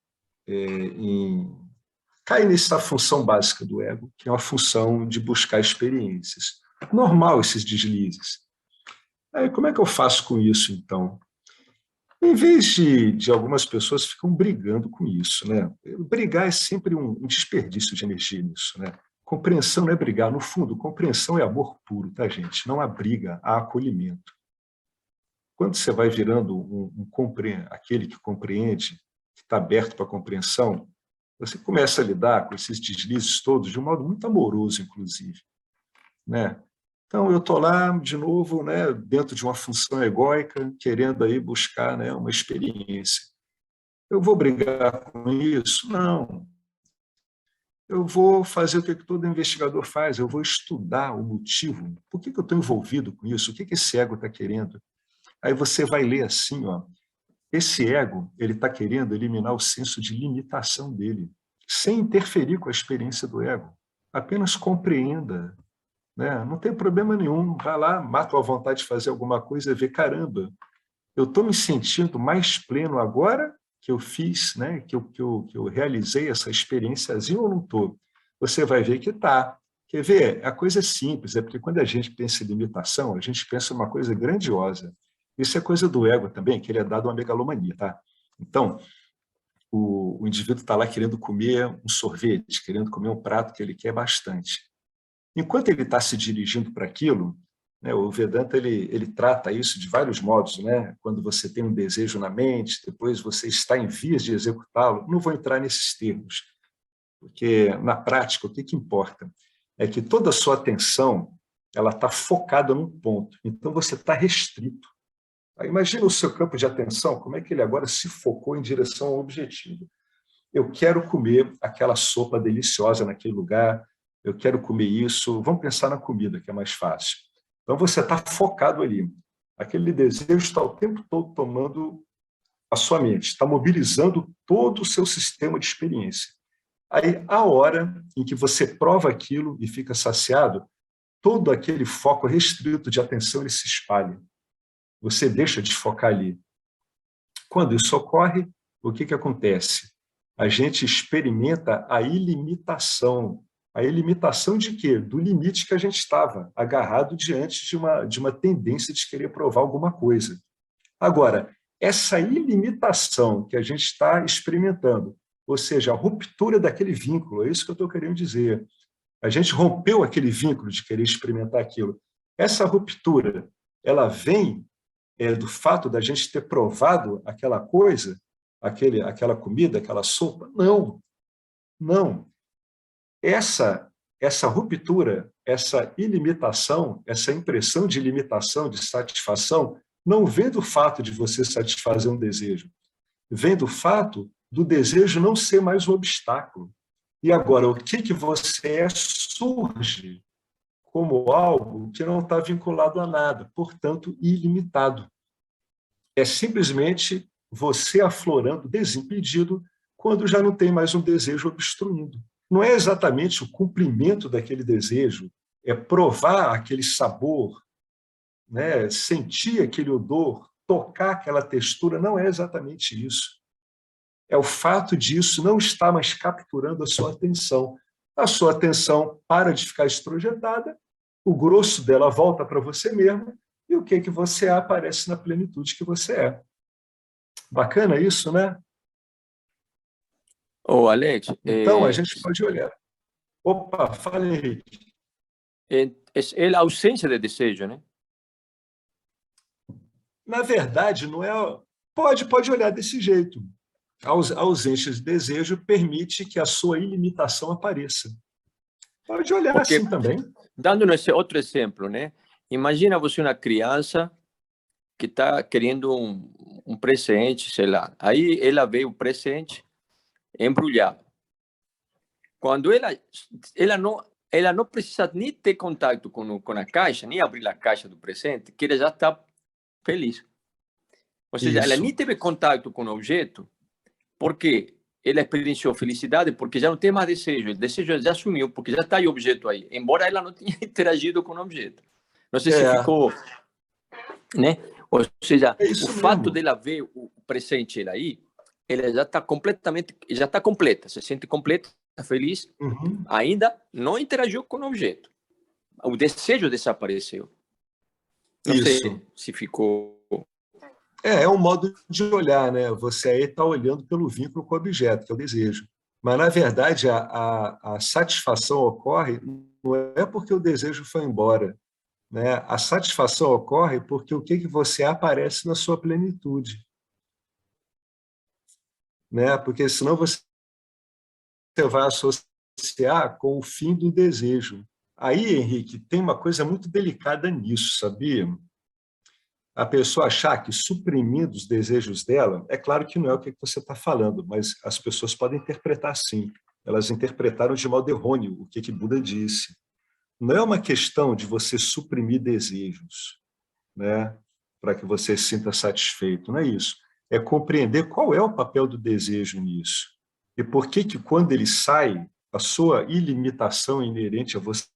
cai nessa função básica do ego, que é uma função de buscar experiências. Normal esses deslizes. Aí, como é que eu faço com isso, então? Em vez de algumas pessoas ficam brigando com isso, né? Brigar é sempre um desperdício de energia nisso, né? Compreensão não é brigar, no fundo, compreensão é amor puro, tá, gente? Não há briga, há acolhimento. Quando você vai virando aquele que compreende, que está aberto para a compreensão, você começa a lidar com esses deslizes todos de um modo muito amoroso, inclusive, né? Então, eu estou lá, de novo, né, dentro de uma função egóica, querendo aí buscar, né, uma experiência. Eu vou brigar com isso? Não. Eu vou fazer o que todo investigador faz, eu vou estudar o motivo. Por que eu estou envolvido com isso? O que esse ego está querendo? Aí você vai ler assim, ó, esse ego ele está querendo eliminar o senso de limitação dele, sem interferir com a experiência do ego. Apenas compreenda, né? Não tem problema nenhum, vai lá, mata a vontade de fazer alguma coisa e vê, caramba, eu estou me sentindo mais pleno agora que eu fiz, né? que eu realizei essa experiênciazinha ou não estou? Você vai ver que está. Quer ver? A coisa é simples, é porque quando a gente pensa em limitação, a gente pensa em uma coisa grandiosa. Isso é coisa do ego também, que ele é dado uma megalomania, tá? Então, o indivíduo está lá querendo comer um sorvete, querendo comer um prato que ele quer bastante. Enquanto ele está se dirigindo para aquilo, né, o Vedanta ele trata isso de vários modos, né? Quando você tem um desejo na mente, depois você está em vias de executá-lo. Não vou entrar nesses termos, porque na prática o que importa é que toda a sua atenção ela está focada num ponto. Então você está restrito. Imagina o seu campo de atenção, como é que ele agora se focou em direção ao objetivo. Eu quero comer aquela sopa deliciosa naquele lugar, eu quero comer isso. Vamos pensar na comida, que é mais fácil. Então, você está focado ali. Aquele desejo está o tempo todo tomando a sua mente, está mobilizando todo o seu sistema de experiência. Aí, a hora em que você prova aquilo e fica saciado, todo aquele foco restrito de atenção ele se espalha. Você deixa de focar ali. Quando isso ocorre, o que acontece? A gente experimenta a ilimitação. A ilimitação de quê? Do limite que a gente estava, agarrado diante de uma tendência de querer provar alguma coisa. Agora, essa ilimitação que a gente está experimentando, ou seja, a ruptura daquele vínculo, é isso que eu estou querendo dizer. A gente rompeu aquele vínculo de querer experimentar aquilo. Essa ruptura, ela vem do fato da gente ter provado aquela coisa, aquela comida, aquela sopa? Não, não. Essa ruptura, essa ilimitação, essa impressão de limitação, de satisfação, não vem do fato de você satisfazer um desejo, vem do fato do desejo não ser mais um obstáculo. E agora, o que você surge como algo que não está vinculado a nada, portanto, ilimitado. É simplesmente você aflorando desimpedido quando já não tem mais um desejo obstruindo. Não é exatamente o cumprimento daquele desejo, é provar aquele sabor, né? Sentir aquele odor, tocar aquela textura, não é exatamente isso. É o fato disso não estar mais capturando a sua atenção. A sua atenção para de ficar estrojetada, o grosso dela volta para você mesmo, e o que você é aparece na plenitude que você é. Bacana isso, né? Ô, Alex, Então, a gente pode olhar. Opa, fala, Henrique. é a ausência de desejo, né? Na verdade, não é... Pode olhar desse jeito. A ausência de desejo permite que a sua ilimitação apareça. Pode olhar Porque, assim também. dando esse outro exemplo, né? Imagina você uma criança que está querendo um presente, sei lá. Aí ela vê o presente embrulhado. Quando ela não precisa nem ter contato com a caixa, nem abrir a caixa do presente, que ela já está feliz. Ou seja, ela nem teve contato com o objeto, porque ela experienciou felicidade, porque já não tem mais desejo. O desejo já sumiu, porque já está aí o objeto aí, embora ela não tenha interagido com o objeto. Não sei se ficou, né? Ou seja, o fato dela ver o presente aí, ela já está completamente, já está completa, se sente completa, está feliz, ainda não interagiu com o objeto. O desejo desapareceu. Não sei se ficou... É um modo de olhar, né? Você aí está olhando pelo vínculo com o objeto, que é o desejo. Mas, na verdade, a satisfação ocorre não é porque o desejo foi embora, né? A satisfação ocorre porque o que você aparece na sua plenitude. Né? Porque senão você vai associar com o fim do desejo. Aí, Henrique, tem uma coisa muito delicada nisso, sabia? A pessoa achar que suprimindo os desejos dela, é claro que não é o que você está falando, mas as pessoas podem interpretar assim. Elas interpretaram de modo errôneo o que Buda disse. Não é uma questão de você suprimir desejos, né, para que você se sinta satisfeito, não é isso. É compreender qual é o papel do desejo nisso. E por que quando ele sai, a sua ilimitação inerente a você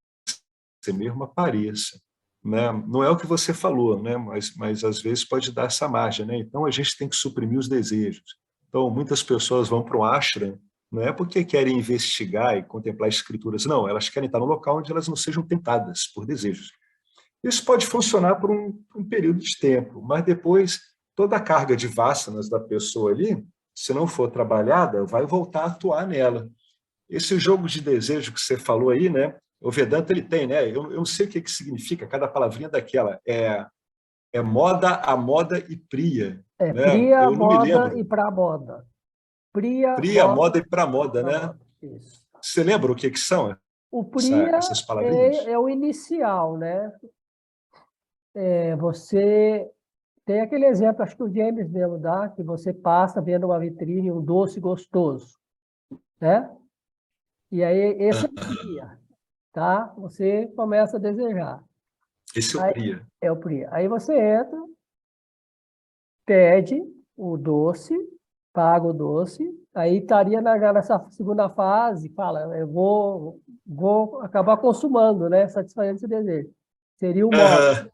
mesmo apareça. Né? Não é o que você falou, né? mas às vezes pode dar essa margem. Né? Então, a gente tem que suprimir os desejos. Então, muitas pessoas vão para um ashram, não é porque querem investigar e contemplar escrituras, não, elas querem estar no local onde elas não sejam tentadas por desejos. Isso pode funcionar por um período de tempo, mas depois toda a carga de vássanas da pessoa ali, se não for trabalhada, vai voltar a atuar nela. Esse jogo de desejo que você falou aí, né? O Vedanta ele tem, né? Eu não sei o que significa cada palavrinha daquela. É moda, a moda e priya. É né? priya, Eu não me moda lembro. e pra moda. Priya, Moda e pra moda, né? Isso. Você lembra o que são O priya essas palavrinhas? é o inicial, né? Você tem aquele exemplo, acho que o James mesmo dá, que você passa vendo uma vitrine um doce gostoso, né? E aí esse é o priya, tá? Você começa a desejar. Esse é o Aí, priya. é o priya. Aí você entra, pede o doce, paga o doce, aí estaria já nessa segunda fase, fala, eu vou acabar consumando, né? Satisfazendo esse desejo. Seria o modo.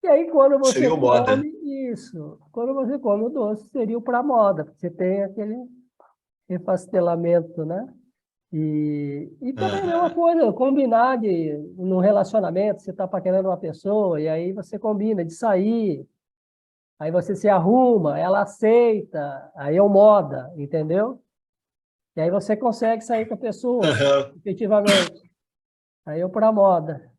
E aí, quando você Seria o moda. come isso, quando você come o doce, seria o para moda, porque você tem aquele repastelamento, né? E também é uma coisa, combinar no relacionamento, você está paquerando uma pessoa, e aí você combina de sair, aí você se arruma, ela aceita, aí é o moda, entendeu? E aí você consegue sair com a pessoa, efetivamente. Aí é o para moda.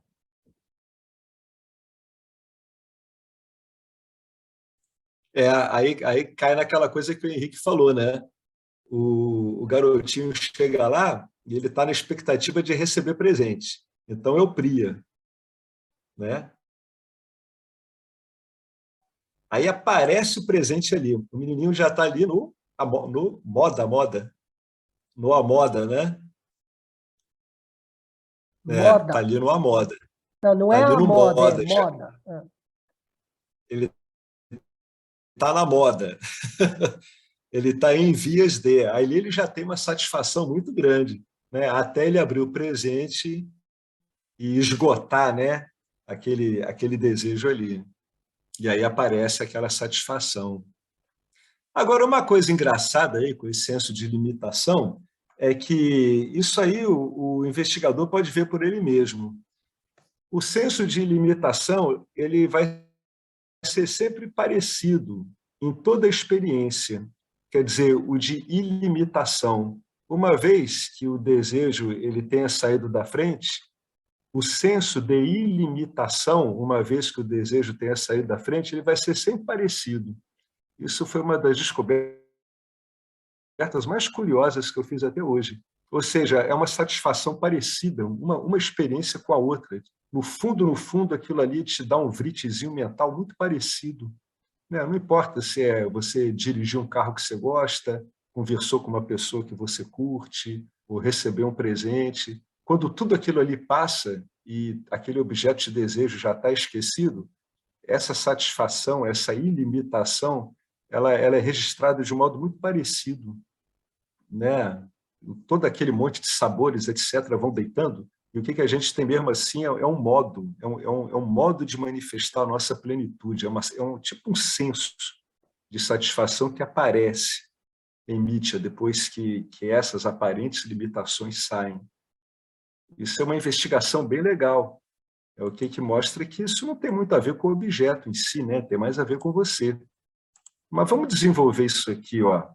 Aí cai naquela coisa que o Henrique falou, né? O garotinho chega lá e ele está na expectativa de receber presente. Então, é o priya. Né? Aí aparece o presente ali. O menininho já está ali no moda. No a moda, né? Está Moda. ali no a moda. Não, não é Está a ali no moda, é moda. moda. Ele está na moda. Ele está em vias de. Aí ele já tem uma satisfação muito grande, né? Até ele abrir o presente e esgotar, né? Aquele desejo ali. E aí aparece aquela satisfação. Agora, uma coisa engraçada aí com esse senso de limitação é que isso aí o investigador pode ver por ele mesmo. O senso de limitação ele vai ser sempre parecido em toda a experiência. Quer dizer, o de ilimitação. Uma vez que o desejo ele tenha saído da frente, o senso de ilimitação, uma vez que o desejo tenha saído da frente, ele vai ser sempre parecido. Isso foi uma das descobertas mais curiosas que eu fiz até hoje. Ou seja, é uma satisfação parecida, uma experiência com a outra. No fundo, aquilo ali te dá um vritezinho mental muito parecido. Não importa se você dirigiu um carro que você gosta, conversou com uma pessoa que você curte, ou recebeu um presente. Quando tudo aquilo ali passa e aquele objeto de desejo já está esquecido, essa satisfação, essa ilimitação, ela é registrada de um modo muito parecido, né? Todo aquele monte de sabores, etc., vão deitando, e o que a gente tem mesmo assim é um modo, é um modo de manifestar a nossa plenitude, tipo um senso de satisfação que aparece em Nietzsche depois que essas aparentes limitações saem. Isso é uma investigação bem legal. É o que mostra que isso não tem muito a ver com o objeto em si, né? Tem mais a ver com você. Mas vamos desenvolver isso aqui, ó.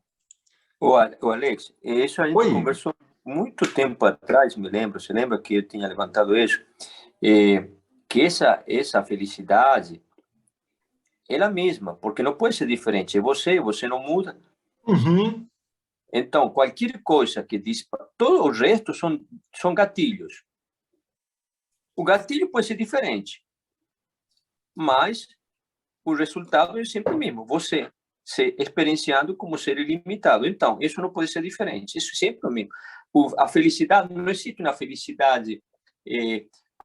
O Alex, isso a gente Oi. conversou muito tempo atrás, me lembro, você lembra que eu tinha levantado isso? Que essa felicidade é a mesma, porque não pode ser diferente. É você não muda. Uhum. Então, qualquer coisa que diz... Todo o resto são gatilhos. O gatilho pode ser diferente, mas o resultado é sempre o mesmo. Você ser experienciado como ser ilimitado. Então, isso não pode ser diferente. Isso é sempre o mesmo. A felicidade, não existe uma felicidade,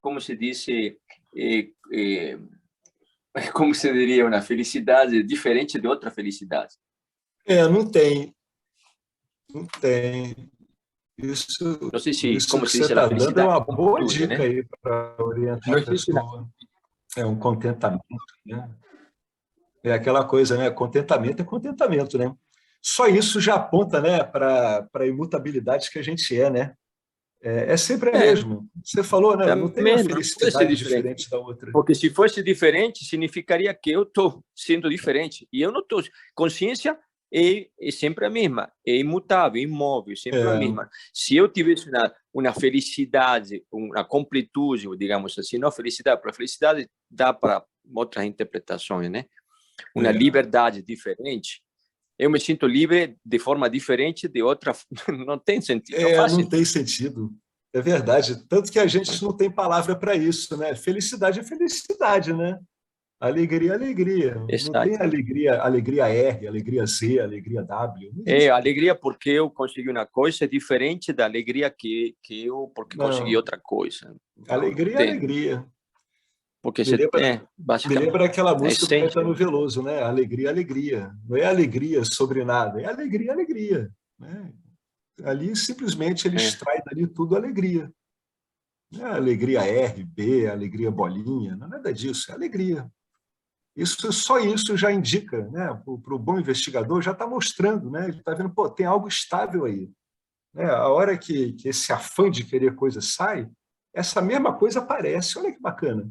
como se diz, como se diria, uma felicidade diferente de outra felicidade. Não tem. Não tem. Isso, não sei se, isso como que se você diz, está a dando felicidade é uma boa tudo, dica, né? aí para orientar a pessoa. É um contentamento, né? É aquela coisa, né? Contentamento é contentamento, né? Só isso já aponta, né, para a imutabilidade que a gente né? É sempre a mesma. Você falou, né? É Não tem uma mesmo, não pode ser felicidade diferente da outra. Porque se fosse diferente, significaria que eu estou sendo diferente. E eu não estou. Consciência é sempre a mesma, é imutável, imóvel, sempre a mesma. Se eu tivesse uma felicidade, uma completude, digamos assim, não felicidade, para felicidade dá para outras interpretações, né? Uma liberdade diferente. Eu me sinto livre de forma diferente de outra. Não tem sentido. Não faz sentido. Tem sentido. É verdade. Tanto que a gente não tem palavra para isso, né? Felicidade é felicidade, né? Alegria é alegria. Exato. Não tem alegria R, alegria Z, alegria W. Alegria porque eu consegui uma coisa diferente da alegria que eu porque consegui outra coisa. Alegria é alegria. Porque me lembra aquela música do essência. Caetano Veloso, né? Alegria, alegria. Não é alegria sobre nada, é alegria, alegria. Né? Ali, simplesmente, ele extrai dali tudo alegria. Não é alegria R, B, alegria bolinha, não é nada disso, é alegria. Só isso já indica, né? Para o bom investigador, já está mostrando, né? Ele está vendo, pô, tem algo estável aí. Né? A hora que esse afã de querer coisa sai, essa mesma coisa aparece. Olha que bacana.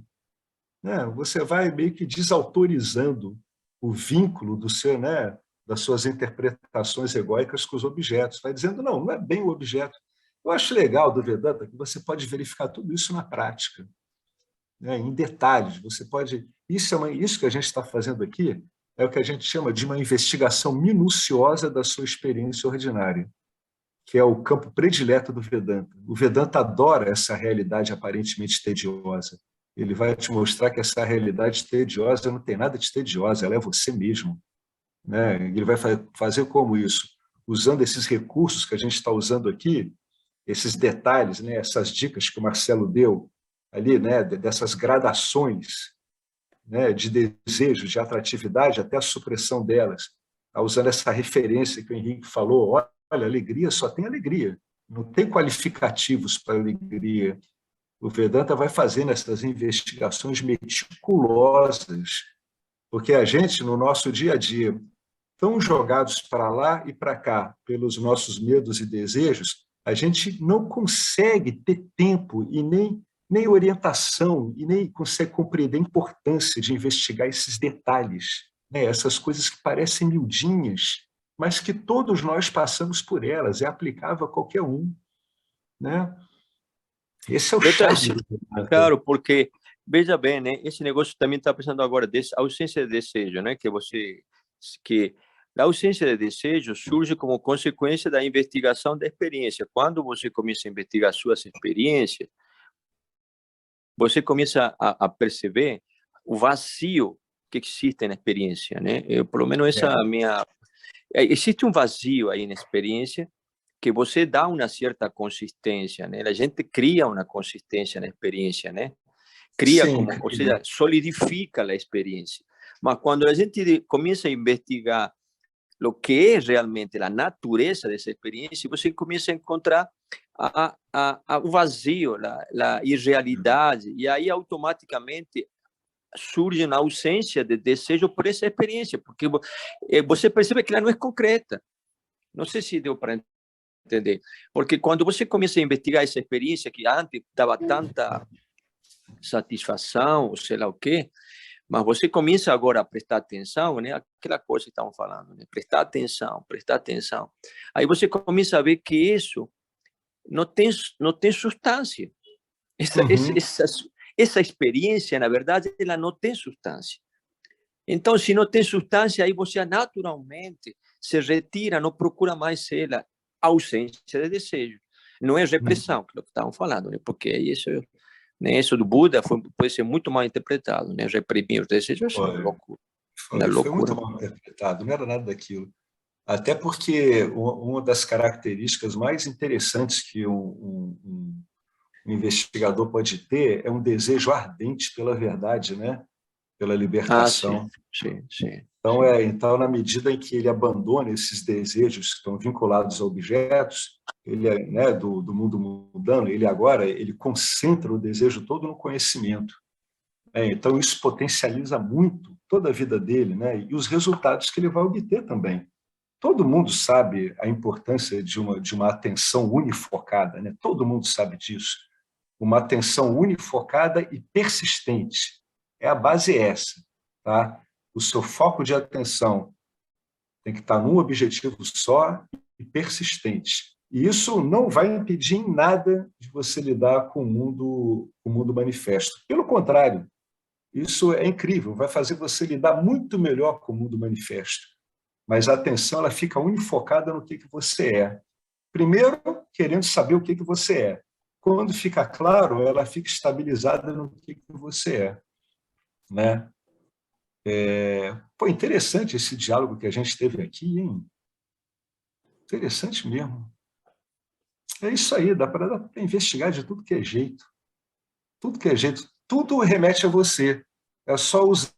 Né? Você vai meio que desautorizando o vínculo do seu, né? Das suas interpretações egóicas com os objetos. Vai dizendo, não é bem o objeto. Eu acho legal do Vedanta que você pode verificar tudo isso na prática, né? Em detalhes. Você pode... Isso que a gente está fazendo aqui é o que a gente chama de uma investigação minuciosa da sua experiência ordinária, que é o campo predileto do Vedanta. O Vedanta adora essa realidade aparentemente tediosa. Ele vai te mostrar que essa realidade tediosa não tem nada de tediosa, ela é você mesmo. Né? Ele vai fazer como isso? Usando esses recursos que a gente está usando aqui, esses detalhes, né? Essas dicas que o Marcelo deu, ali, né, dessas gradações, né, de desejo, de atratividade, até a supressão delas, usando essa referência que o Henrique falou, olha, alegria só tem alegria, não tem qualificativos para alegria. O Vedanta vai fazendo essas investigações meticulosas, porque a gente, no nosso dia a dia, tão jogados para lá e para cá, pelos nossos medos e desejos, a gente não consegue ter tempo e nem orientação, e nem consegue compreender a importância de investigar esses detalhes, né? Essas coisas que parecem miudinhas, mas que todos nós passamos por elas, é aplicável a qualquer um, né? Esse é o charme do Vedanta. Claro, porque, veja bem, né, esse negócio também está pensando agora, ausência de desejo, né, que a ausência de desejo surge como consequência da investigação da experiência. Quando você começa a investigar suas experiências, você começa a perceber o vazio que existe na experiência, né? Pelo menos essa é a minha... Existe um vazio aí na experiência que você dá uma certa consistência, né? A gente cria uma consistência na experiência, né? Cria Sim, como, ou seja, solidifica a experiência. Mas quando a gente começa a investigar o que é realmente a natureza dessa experiência, você começa a encontrar o vazio, a irrealidade, e aí automaticamente surge uma ausência de desejo por essa experiência, porque você percebe que ela não é concreta. Não sei se deu para entender, porque quando você começa a investigar essa experiência que antes dava tanta satisfação, ou sei lá o quê, mas você começa agora a prestar atenção, né? Aquela coisa que estavam falando, né? Prestar atenção, prestar atenção. Aí você começa a ver que isso não tem substância. Essa experiência, na verdade, ela não tem substância. Então, se não tem substância, aí você naturalmente se retira, não procura mais ela. Ausência de desejo. Não é repressão, que é o que estavam falando, né? Porque isso... Né? Isso do Buda pode ser muito mal interpretado, né? Reprimir os desejos é uma loucura. Foi muito mal interpretado, não era nada daquilo. Até porque uma das características mais interessantes que um investigador pode ter é um desejo ardente pela verdade, né? Pela libertação. Sim. Então, na medida em que ele abandona esses desejos que estão vinculados a objetos, ele, né, do mundo mundano, ele concentra o desejo todo no conhecimento. Então, isso potencializa muito toda a vida dele, né, e os resultados que ele vai obter também. Todo mundo sabe a importância de uma atenção unifocada, né? Todo mundo sabe disso. Uma atenção unifocada e persistente. A base é essa, tá? O seu foco de atenção tem que estar num objetivo só e persistente. E isso não vai impedir em nada de você lidar com o mundo manifesto. Pelo contrário, isso é incrível, vai fazer você lidar muito melhor com o mundo manifesto. Mas a atenção ela fica unifocada no que você é. Primeiro, querendo saber o que você é. Quando fica claro, ela fica estabilizada no que você é, né? Interessante esse diálogo que a gente teve aqui, hein? Interessante mesmo. É isso aí, dá para investigar de tudo que é jeito. Tudo que é jeito, tudo remete a você. É só usar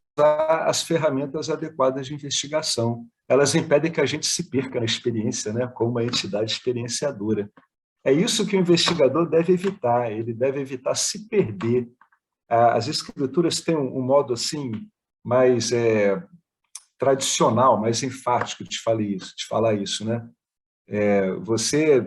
as ferramentas adequadas de investigação. Elas impedem que a gente se perca na experiência, né? Como uma entidade experienciadora. É isso que o investigador deve evitar. Ele deve evitar se perder. As escrituras têm um modo assim mais tradicional, mais enfático de falar isso, né? Você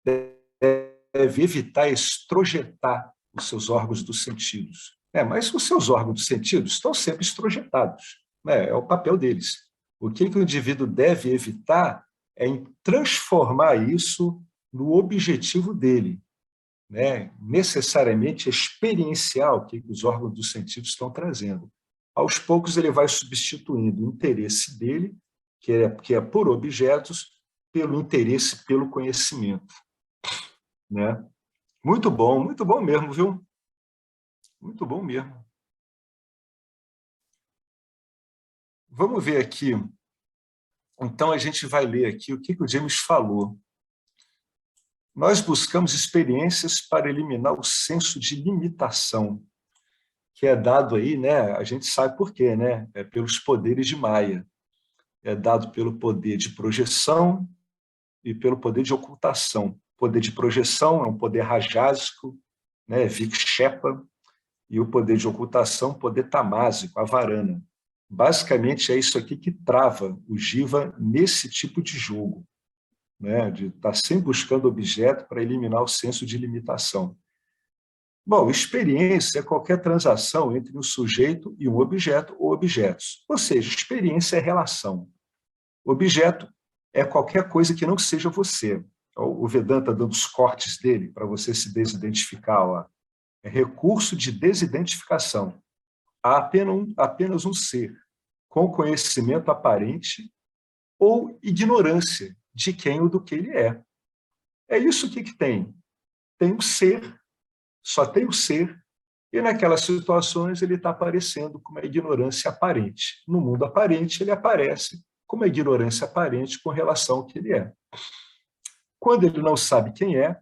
deve evitar estrojetar os seus órgãos dos sentidos. Mas os seus órgãos dos sentidos estão sempre estrojetados, né? É o papel deles. O que o indivíduo deve evitar é em transformar isso no objetivo dele, né? Necessariamente experienciar o que os órgãos dos sentidos estão trazendo. Aos poucos, ele vai substituindo o interesse dele, que é por objetos, pelo interesse pelo conhecimento, né? Muito bom mesmo, viu? Muito bom mesmo. Vamos ver aqui. Então, a gente vai ler aqui o que o James falou. nós buscamos experiências para eliminar o senso de limitação, que é dado aí, né? A gente sabe por quê, né? É pelos poderes de Maia. É dado pelo poder de projeção e pelo poder de ocultação. O poder de projeção é um poder rajásico, né? Vikshepa, e o poder de ocultação, poder tamásico, a varana. Basicamente, é isso aqui que trava o Jiva nesse tipo de jogo, né? De estar sempre buscando objeto para eliminar o senso de limitação. Bom, experiência é qualquer transação entre um sujeito e um objeto ou objetos. Ou seja, experiência é relação. Objeto é qualquer coisa que não seja você. O Vedanta dando os cortes dele para você se desidentificar. Ó. É recurso de desidentificação. Há apenas um ser, com conhecimento aparente ou ignorância de quem ou do que ele é. É isso que tem. Tem um ser, só tem o ser, e naquelas situações ele está aparecendo com uma ignorância aparente. No mundo aparente, ele aparece com uma ignorância aparente com relação ao que ele é. Quando ele não sabe quem é,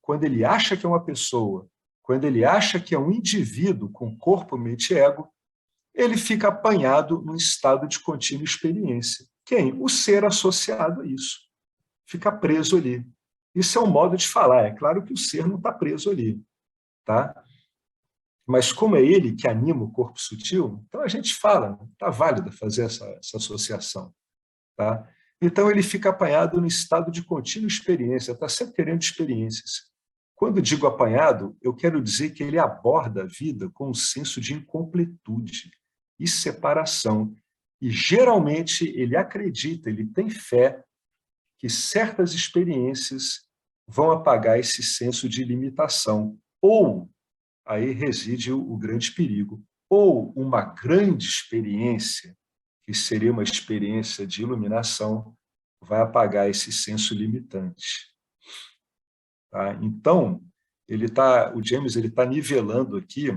quando ele acha que é uma pessoa, quando ele acha que é um indivíduo com corpo, mente e ego, ele fica apanhado num estado de contínua experiência. Quem? O ser associado a isso. Fica preso ali. Isso é um modo de falar. É claro que o ser não está preso ali. Tá? Mas como é ele que anima o corpo sutil, então a gente fala, está válido fazer essa associação. Tá? Então ele fica apanhado no estado de contínua experiência, está sempre querendo experiências. Quando digo apanhado, eu quero dizer que ele aborda a vida com um senso de incompletude e separação. E geralmente ele acredita, ele tem fé que certas experiências vão apagar esse senso de limitação. Ou, aí reside o grande perigo, ou uma grande experiência, que seria uma experiência de iluminação, vai apagar esse senso limitante. Tá? Então, o James está nivelando aqui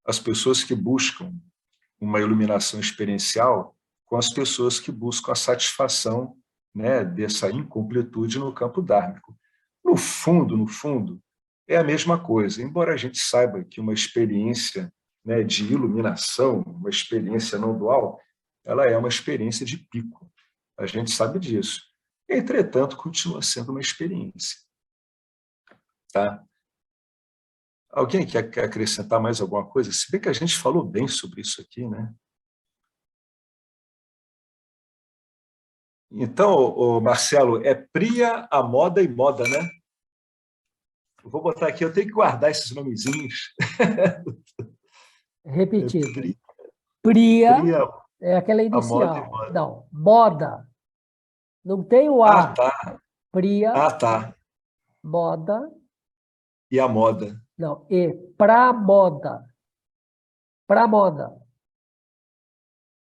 as pessoas que buscam uma iluminação experiencial com as pessoas que buscam a satisfação, né, dessa incompletude no campo dármico. No fundo, é a mesma coisa, embora a gente saiba que uma experiência, né, de iluminação, uma experiência não dual, ela é uma experiência de pico. A gente sabe disso. Entretanto, continua sendo uma experiência. Tá? Alguém quer acrescentar mais alguma coisa? Se bem que a gente falou bem sobre isso aqui, né? Então, Marcelo, é Priya, a moda e moda, né? Eu vou botar aqui, eu tenho que guardar esses nomezinhos. Repetido. Priya, Priya é aquela a moda e inicial. moda. Não, moda. Não tem o Ah, A. tá. Priya, Ah, tá. moda. E a moda. Não, e pra moda. Pra moda.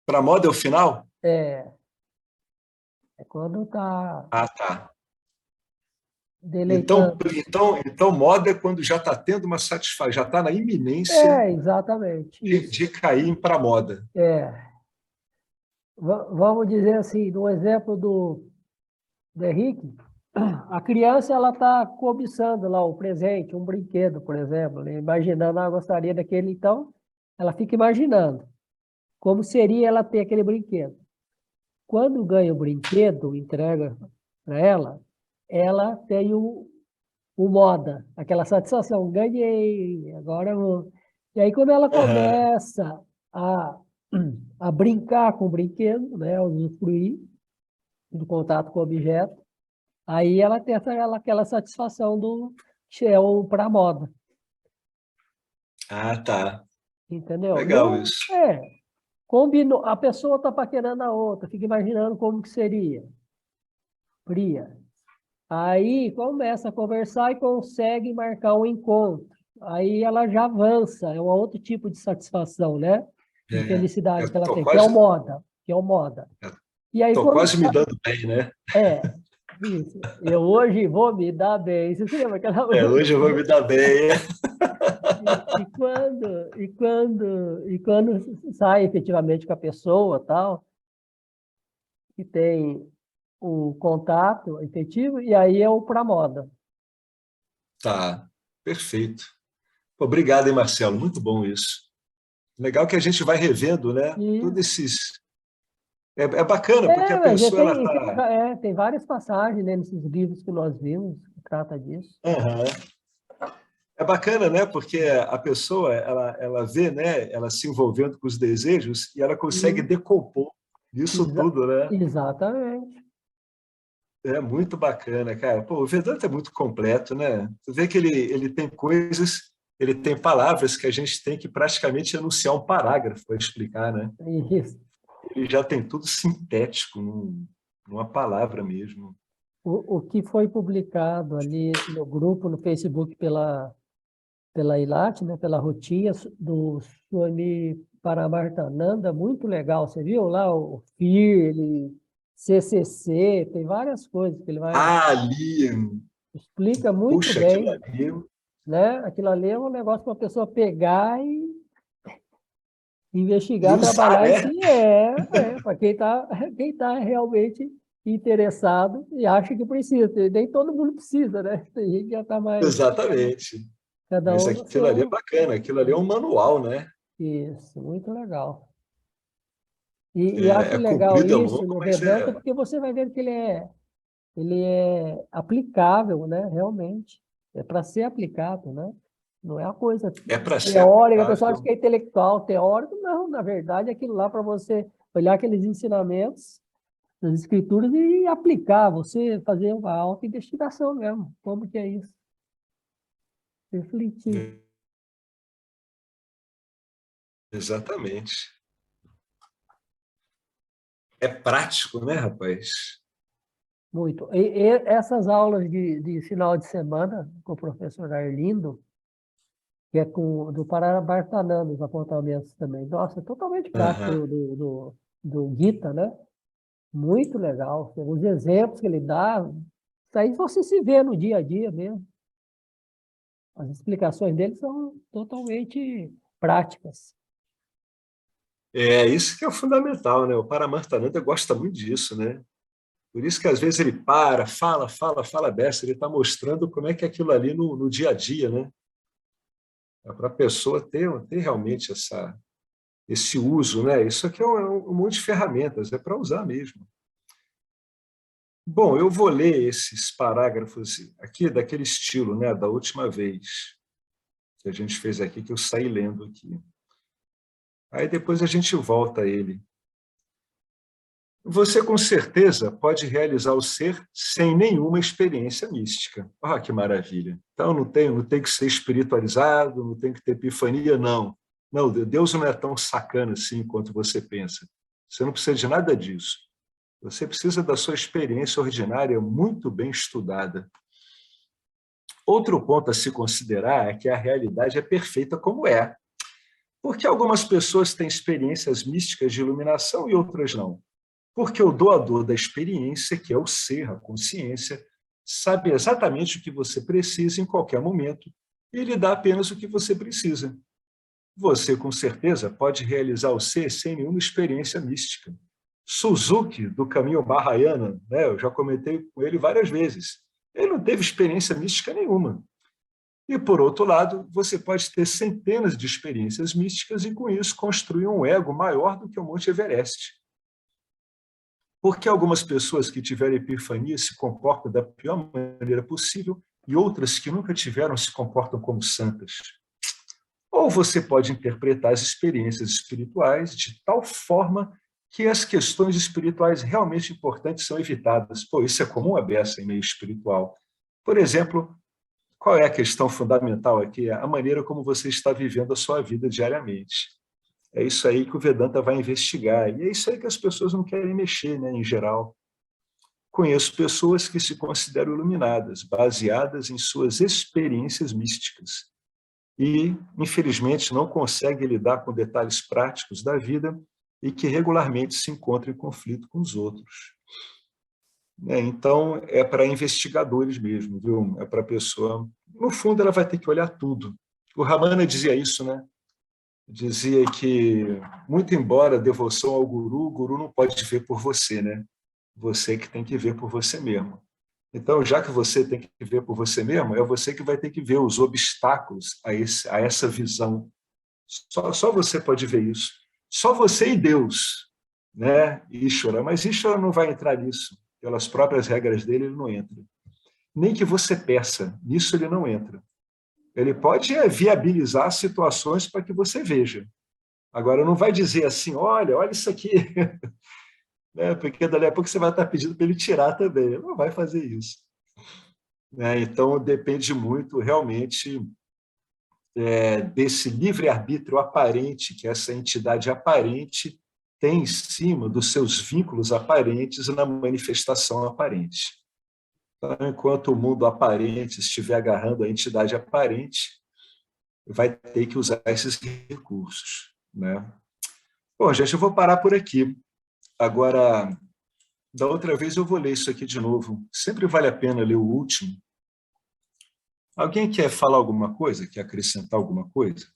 Para moda é o final? É quando está Ah, tá. Então, deleitando. então moda é quando já está tendo uma satisfação, já está na iminência Exatamente, de isso. cair para moda. Vamos dizer assim, no exemplo do Henrique, a criança ela está cobiçando lá o presente, um brinquedo, por exemplo, né? Imaginando, gostaria daquele, então, ela fica imaginando como seria ela ter aquele brinquedo. Quando ganha o brinquedo, entrega para ela tem o moda, aquela satisfação, ganhei, agora eu vou. E aí, quando ela Aham. começa a brincar com o brinquedo, né, a usufruir do contato com o objeto, aí ela tem aquela satisfação do que é o para moda, Ah, tá. entendeu? Legal Não, isso. combinou, a pessoa está paquerando a outra, fica imaginando como que seria. Fria. Aí começa a conversar e consegue marcar um encontro. Aí ela já avança, é um outro tipo de satisfação, né? De felicidade que ela tem, que é o moda, que é o moda. E aí Estou quando quase me dando bem, né? isso. Eu hoje vou me dar bem. Você se lembra aquela Hoje eu vou me dar bem. e quando sai efetivamente com a pessoa, tal, que tem o contato efetivo, e aí é o para moda. Tá, perfeito. Obrigado, hein, Marcelo? Muito bom isso. Legal que a gente vai revendo, né? E, Todos esses. É bacana, porque a mas pessoa ela tá. tem várias passagens, né, nesses livros que nós vimos que trata disso. Aham. É bacana, né? Porque a pessoa ela vê, né? Ela se envolvendo com os desejos e ela consegue E, decompor isso exa- tudo, né? exatamente. É muito bacana, cara. Pô, o Vedanta é muito completo, né? Tu vê que ele tem coisas, ele tem palavras que a gente tem que praticamente enunciar um parágrafo para explicar, né? Isso. Ele já tem tudo sintético, numa palavra mesmo. O que foi publicado ali no grupo, no Facebook, pela ILAT, né, pela Rotia, do Swami Paramartananda, muito legal. Você viu lá o FIR, CCC, tem várias coisas que ele vai Ah, ali, explica muito puxa, aquilo bem, ali, né? Aquilo ali é um negócio para a pessoa pegar e e investigar, usar, trabalhar em né? si, para quem tá realmente interessado e acha que precisa. Nem todo mundo precisa, né? Tem gente que já está mais, Exatamente. cada Mas um no aquilo ali é seu. bacana, aquilo ali é um manual, né? Isso, muito legal. E É, acho é legal comprido, é isso longo, no mas Vedanta, porque você vai ver que ele é aplicável, né? Realmente. É para ser aplicado, né? Não é uma coisa é para ser teórica, a pessoa acha aplicável. que é intelectual, teórico. Não, na verdade, é aquilo lá para você olhar aqueles ensinamentos das escrituras e aplicar, você fazer uma auto-investigação mesmo. Como que é isso? Refletir Exatamente. É prático, né, rapaz? muito. E essas aulas de final de semana com o professor Arlindo, que é do Pararabartanã, os apontamentos também. Nossa, é totalmente prático Aham. do Gita, né? Muito legal. Os exemplos que ele dá, isso aí você se vê no dia a dia mesmo. As explicações dele são totalmente práticas. É isso que é o fundamental, né? O Paramartananda gosta muito disso, né? Por isso que às vezes ele fala dessa, ele está mostrando como é que é aquilo ali no dia a dia, né? É para a pessoa ter realmente esse uso, né? Isso aqui é um monte de ferramentas, é para usar mesmo. Bom, eu vou ler esses parágrafos aqui daquele estilo, né? Da última vez que a gente fez aqui, que eu saí lendo aqui. Aí depois a gente volta a ele. Você, com certeza, pode realizar o ser sem nenhuma experiência mística. Ah, que maravilha. Então, não tem que ser espiritualizado, não tem que ter epifania, não. Não, Deus não é tão sacana assim quanto você pensa. Você não precisa de nada disso. Você precisa da sua experiência ordinária muito bem estudada. Outro ponto a se considerar é que a realidade é perfeita como é. Porque algumas pessoas têm experiências místicas de iluminação e outras não. Porque o doador da experiência, que é o ser, a consciência, sabe exatamente o que você precisa em qualquer momento e lhe dá apenas o que você precisa. Você, com certeza, pode realizar o ser sem nenhuma experiência mística. Suzuki, do caminho Mahayana, né, eu já comentei com ele várias vezes, ele não teve experiência mística nenhuma. E, por outro lado, você pode ter centenas de experiências místicas e, com isso, construir um ego maior do que o Monte Everest. Porque algumas pessoas que tiveram epifania se comportam da pior maneira possível e outras que nunca tiveram se comportam como santas. Ou você pode interpretar as experiências espirituais de tal forma que as questões espirituais realmente importantes são evitadas. Pô, isso é comum a beça em meio espiritual. Por exemplo, qual é a questão fundamental aqui? A maneira como você está vivendo a sua vida diariamente. É isso aí que o Vedanta vai investigar. E é isso aí que as pessoas não querem mexer, né, em geral. Conheço pessoas que se consideram iluminadas, baseadas em suas experiências místicas. E, infelizmente, não conseguem lidar com detalhes práticos da vida e que regularmente se encontram em conflito com os outros. Então, é para investigadores mesmo, viu? É para a pessoa... No fundo, ela vai ter que olhar tudo. O Ramana dizia isso, né? Dizia que, muito embora a devoção ao guru, o guru não pode ver por você, né? Você que tem que ver por você mesmo. Então, já que você tem que ver por você mesmo, é você que vai ter que ver os obstáculos a essa visão. Só você pode ver isso. Só você e Deus, né? Ishvara. Mas Ishvara não vai entrar nisso. Pelas próprias regras dele, ele não entra. Nem que você peça, nisso ele não entra. Ele pode viabilizar situações para que você veja. Agora, não vai dizer assim, olha isso aqui, né? Porque dali a pouco você vai estar pedindo para ele tirar também. Ele não vai fazer isso. Né? Então, depende muito, realmente, desse livre-arbítrio aparente que essa entidade aparente tem em cima dos seus vínculos aparentes na manifestação aparente. Então, enquanto o mundo aparente estiver agarrando a entidade aparente, vai ter que usar esses recursos. Né? Bom, gente, eu vou parar por aqui. Agora, da outra vez eu vou ler isso aqui de novo. Sempre vale a pena ler o último. Alguém quer falar alguma coisa? Quer acrescentar alguma coisa?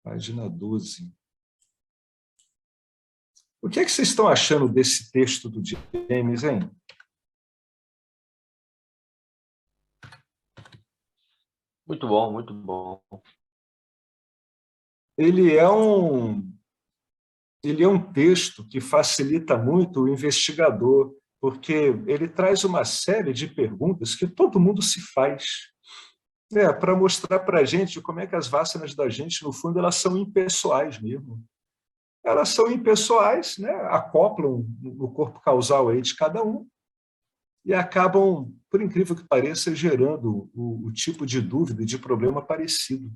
Página 12. O que é que vocês estão achando desse texto do James, hein? Muito bom, muito bom. Ele é um texto que facilita muito o investigador, porque ele traz uma série de perguntas que todo mundo se faz, para mostrar para a gente como é que as vássanas da gente, no fundo, elas são impessoais mesmo. Elas são impessoais, né? Acoplam no corpo causal aí de cada um e acabam, por incrível que pareça, gerando o tipo de dúvida e de problema parecido.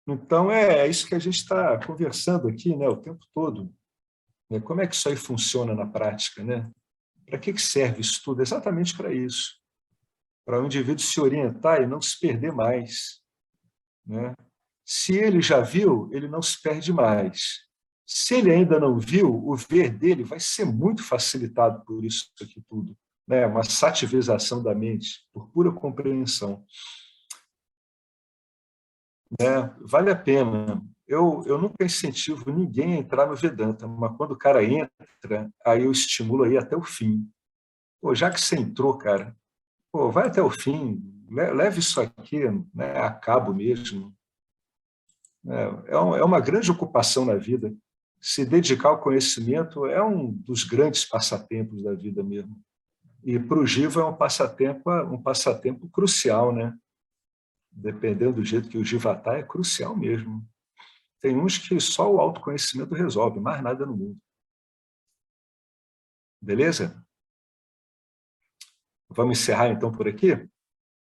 Então, é isso que a gente está conversando aqui, né, o tempo todo. Como é que isso aí funciona na prática? Né? Para que serve isso tudo? Exatamente para isso. Para o indivíduo se orientar e não se perder mais. Né? Se ele já viu, ele não se perde mais. Se ele ainda não viu, o ver dele vai ser muito facilitado por isso aqui tudo. Né? Uma sativização da mente, por pura compreensão. Né? Vale a pena. Eu nunca incentivo ninguém a entrar no Vedanta, mas quando o cara entra, aí eu estimulo aí até o fim. Pô, já que você entrou, cara, pô, vai até o fim, leve isso aqui, né, a cabo mesmo. É uma grande ocupação na vida. Se dedicar ao conhecimento é um dos grandes passatempos da vida mesmo. E para o Jiva é um passatempo crucial, né? Dependendo do jeito que o Jiva está, é crucial mesmo. Tem uns que só o autoconhecimento resolve, mais nada no mundo. Beleza? Vamos encerrar então por aqui?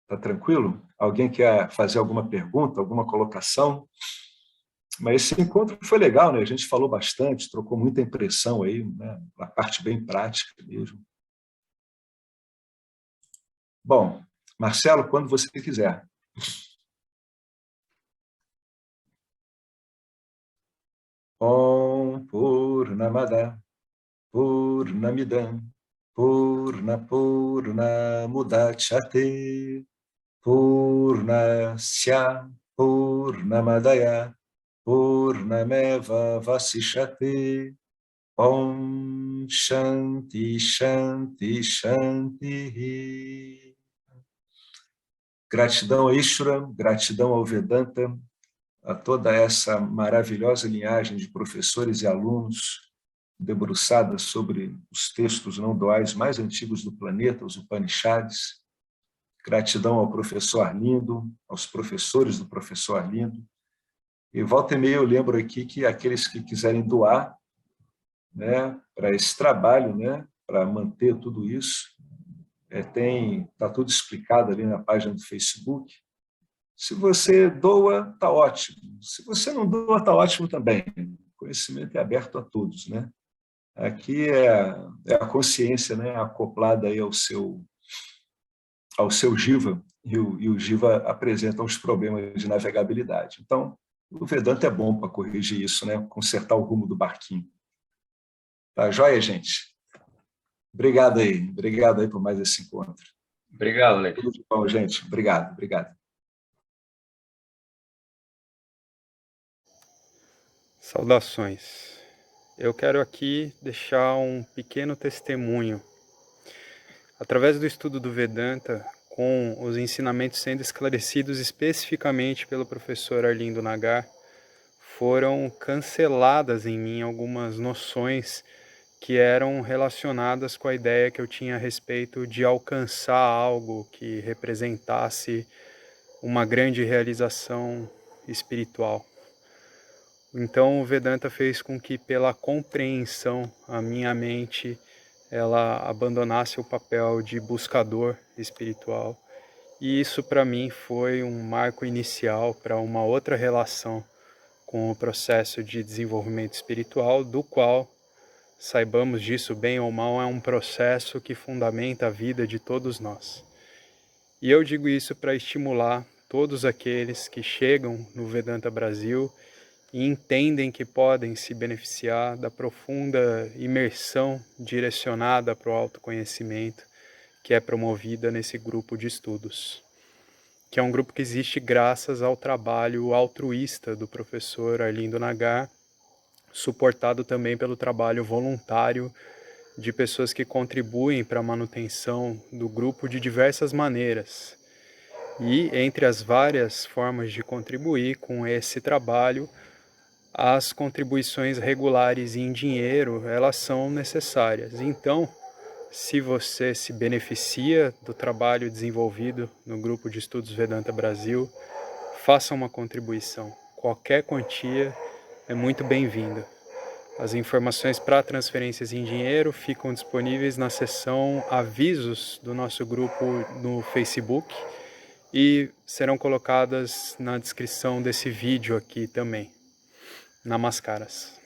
Tá tranquilo? Alguém quer fazer alguma pergunta, alguma colocação? Mas esse encontro foi legal, né? A gente falou bastante, trocou muita impressão aí, né? A parte bem prática mesmo. Bom, Marcelo, quando você quiser. Om Purnamada Purnamidam Purna Mudachyate Purnasya Purnamadaya Purnameva Vasishate Om Shanti Shanti Shanti. Gratidão a Ishvara, gratidão ao Vedanta, a toda essa maravilhosa linhagem de professores e alunos debruçada sobre os textos não duais mais antigos do planeta, os Upanishads. Gratidão ao professor Arlindo, aos professores do professor Arlindo. E volta e meia eu lembro aqui que aqueles que quiserem doar, né, para esse trabalho, né, para manter tudo isso, está tudo explicado ali na página do Facebook. Se você doa, está ótimo. Se você não doa, está ótimo também. O conhecimento é aberto a todos, né? Aqui é a consciência, né, acoplada aí ao seu Jiva, e o Jiva apresenta os problemas de navegabilidade. Então, o Vedanta é bom para corrigir isso, né? Consertar o rumo do barquinho. Tá joia, gente? Obrigado aí por mais esse encontro. Obrigado, Leque. Tudo de bom, gente. Obrigado. Saudações. eu quero aqui deixar um pequeno testemunho. Através do estudo do Vedanta, com os ensinamentos sendo esclarecidos especificamente pelo professor Arlindo Nagar, foram canceladas em mim algumas noções que eram relacionadas com a ideia que eu tinha a respeito de alcançar algo que representasse uma grande realização espiritual. Então o Vedanta fez com que, pela compreensão, a minha mente ela abandonasse o papel de buscador espiritual. E isso para mim foi um marco inicial para uma outra relação com o processo de desenvolvimento espiritual, do qual, saibamos disso bem ou mal, é um processo que fundamenta a vida de todos nós. E eu digo isso para estimular todos aqueles que chegam no Vedanta Brasil e entendem que podem se beneficiar da profunda imersão direcionada para o autoconhecimento que é promovida nesse grupo de estudos, que é um grupo que existe graças ao trabalho altruísta do professor Arlindo Nagar, suportado também pelo trabalho voluntário de pessoas que contribuem para a manutenção do grupo de diversas maneiras. E entre as várias formas de contribuir com esse trabalho, as contribuições regulares em dinheiro, elas são necessárias. Então, se você se beneficia do trabalho desenvolvido no Grupo de Estudos Vedanta Brasil, faça uma contribuição. Qualquer quantia é muito bem-vinda. As informações para transferências em dinheiro ficam disponíveis na seção avisos do nosso grupo no Facebook e serão colocadas na descrição desse vídeo aqui também. Namaskaras.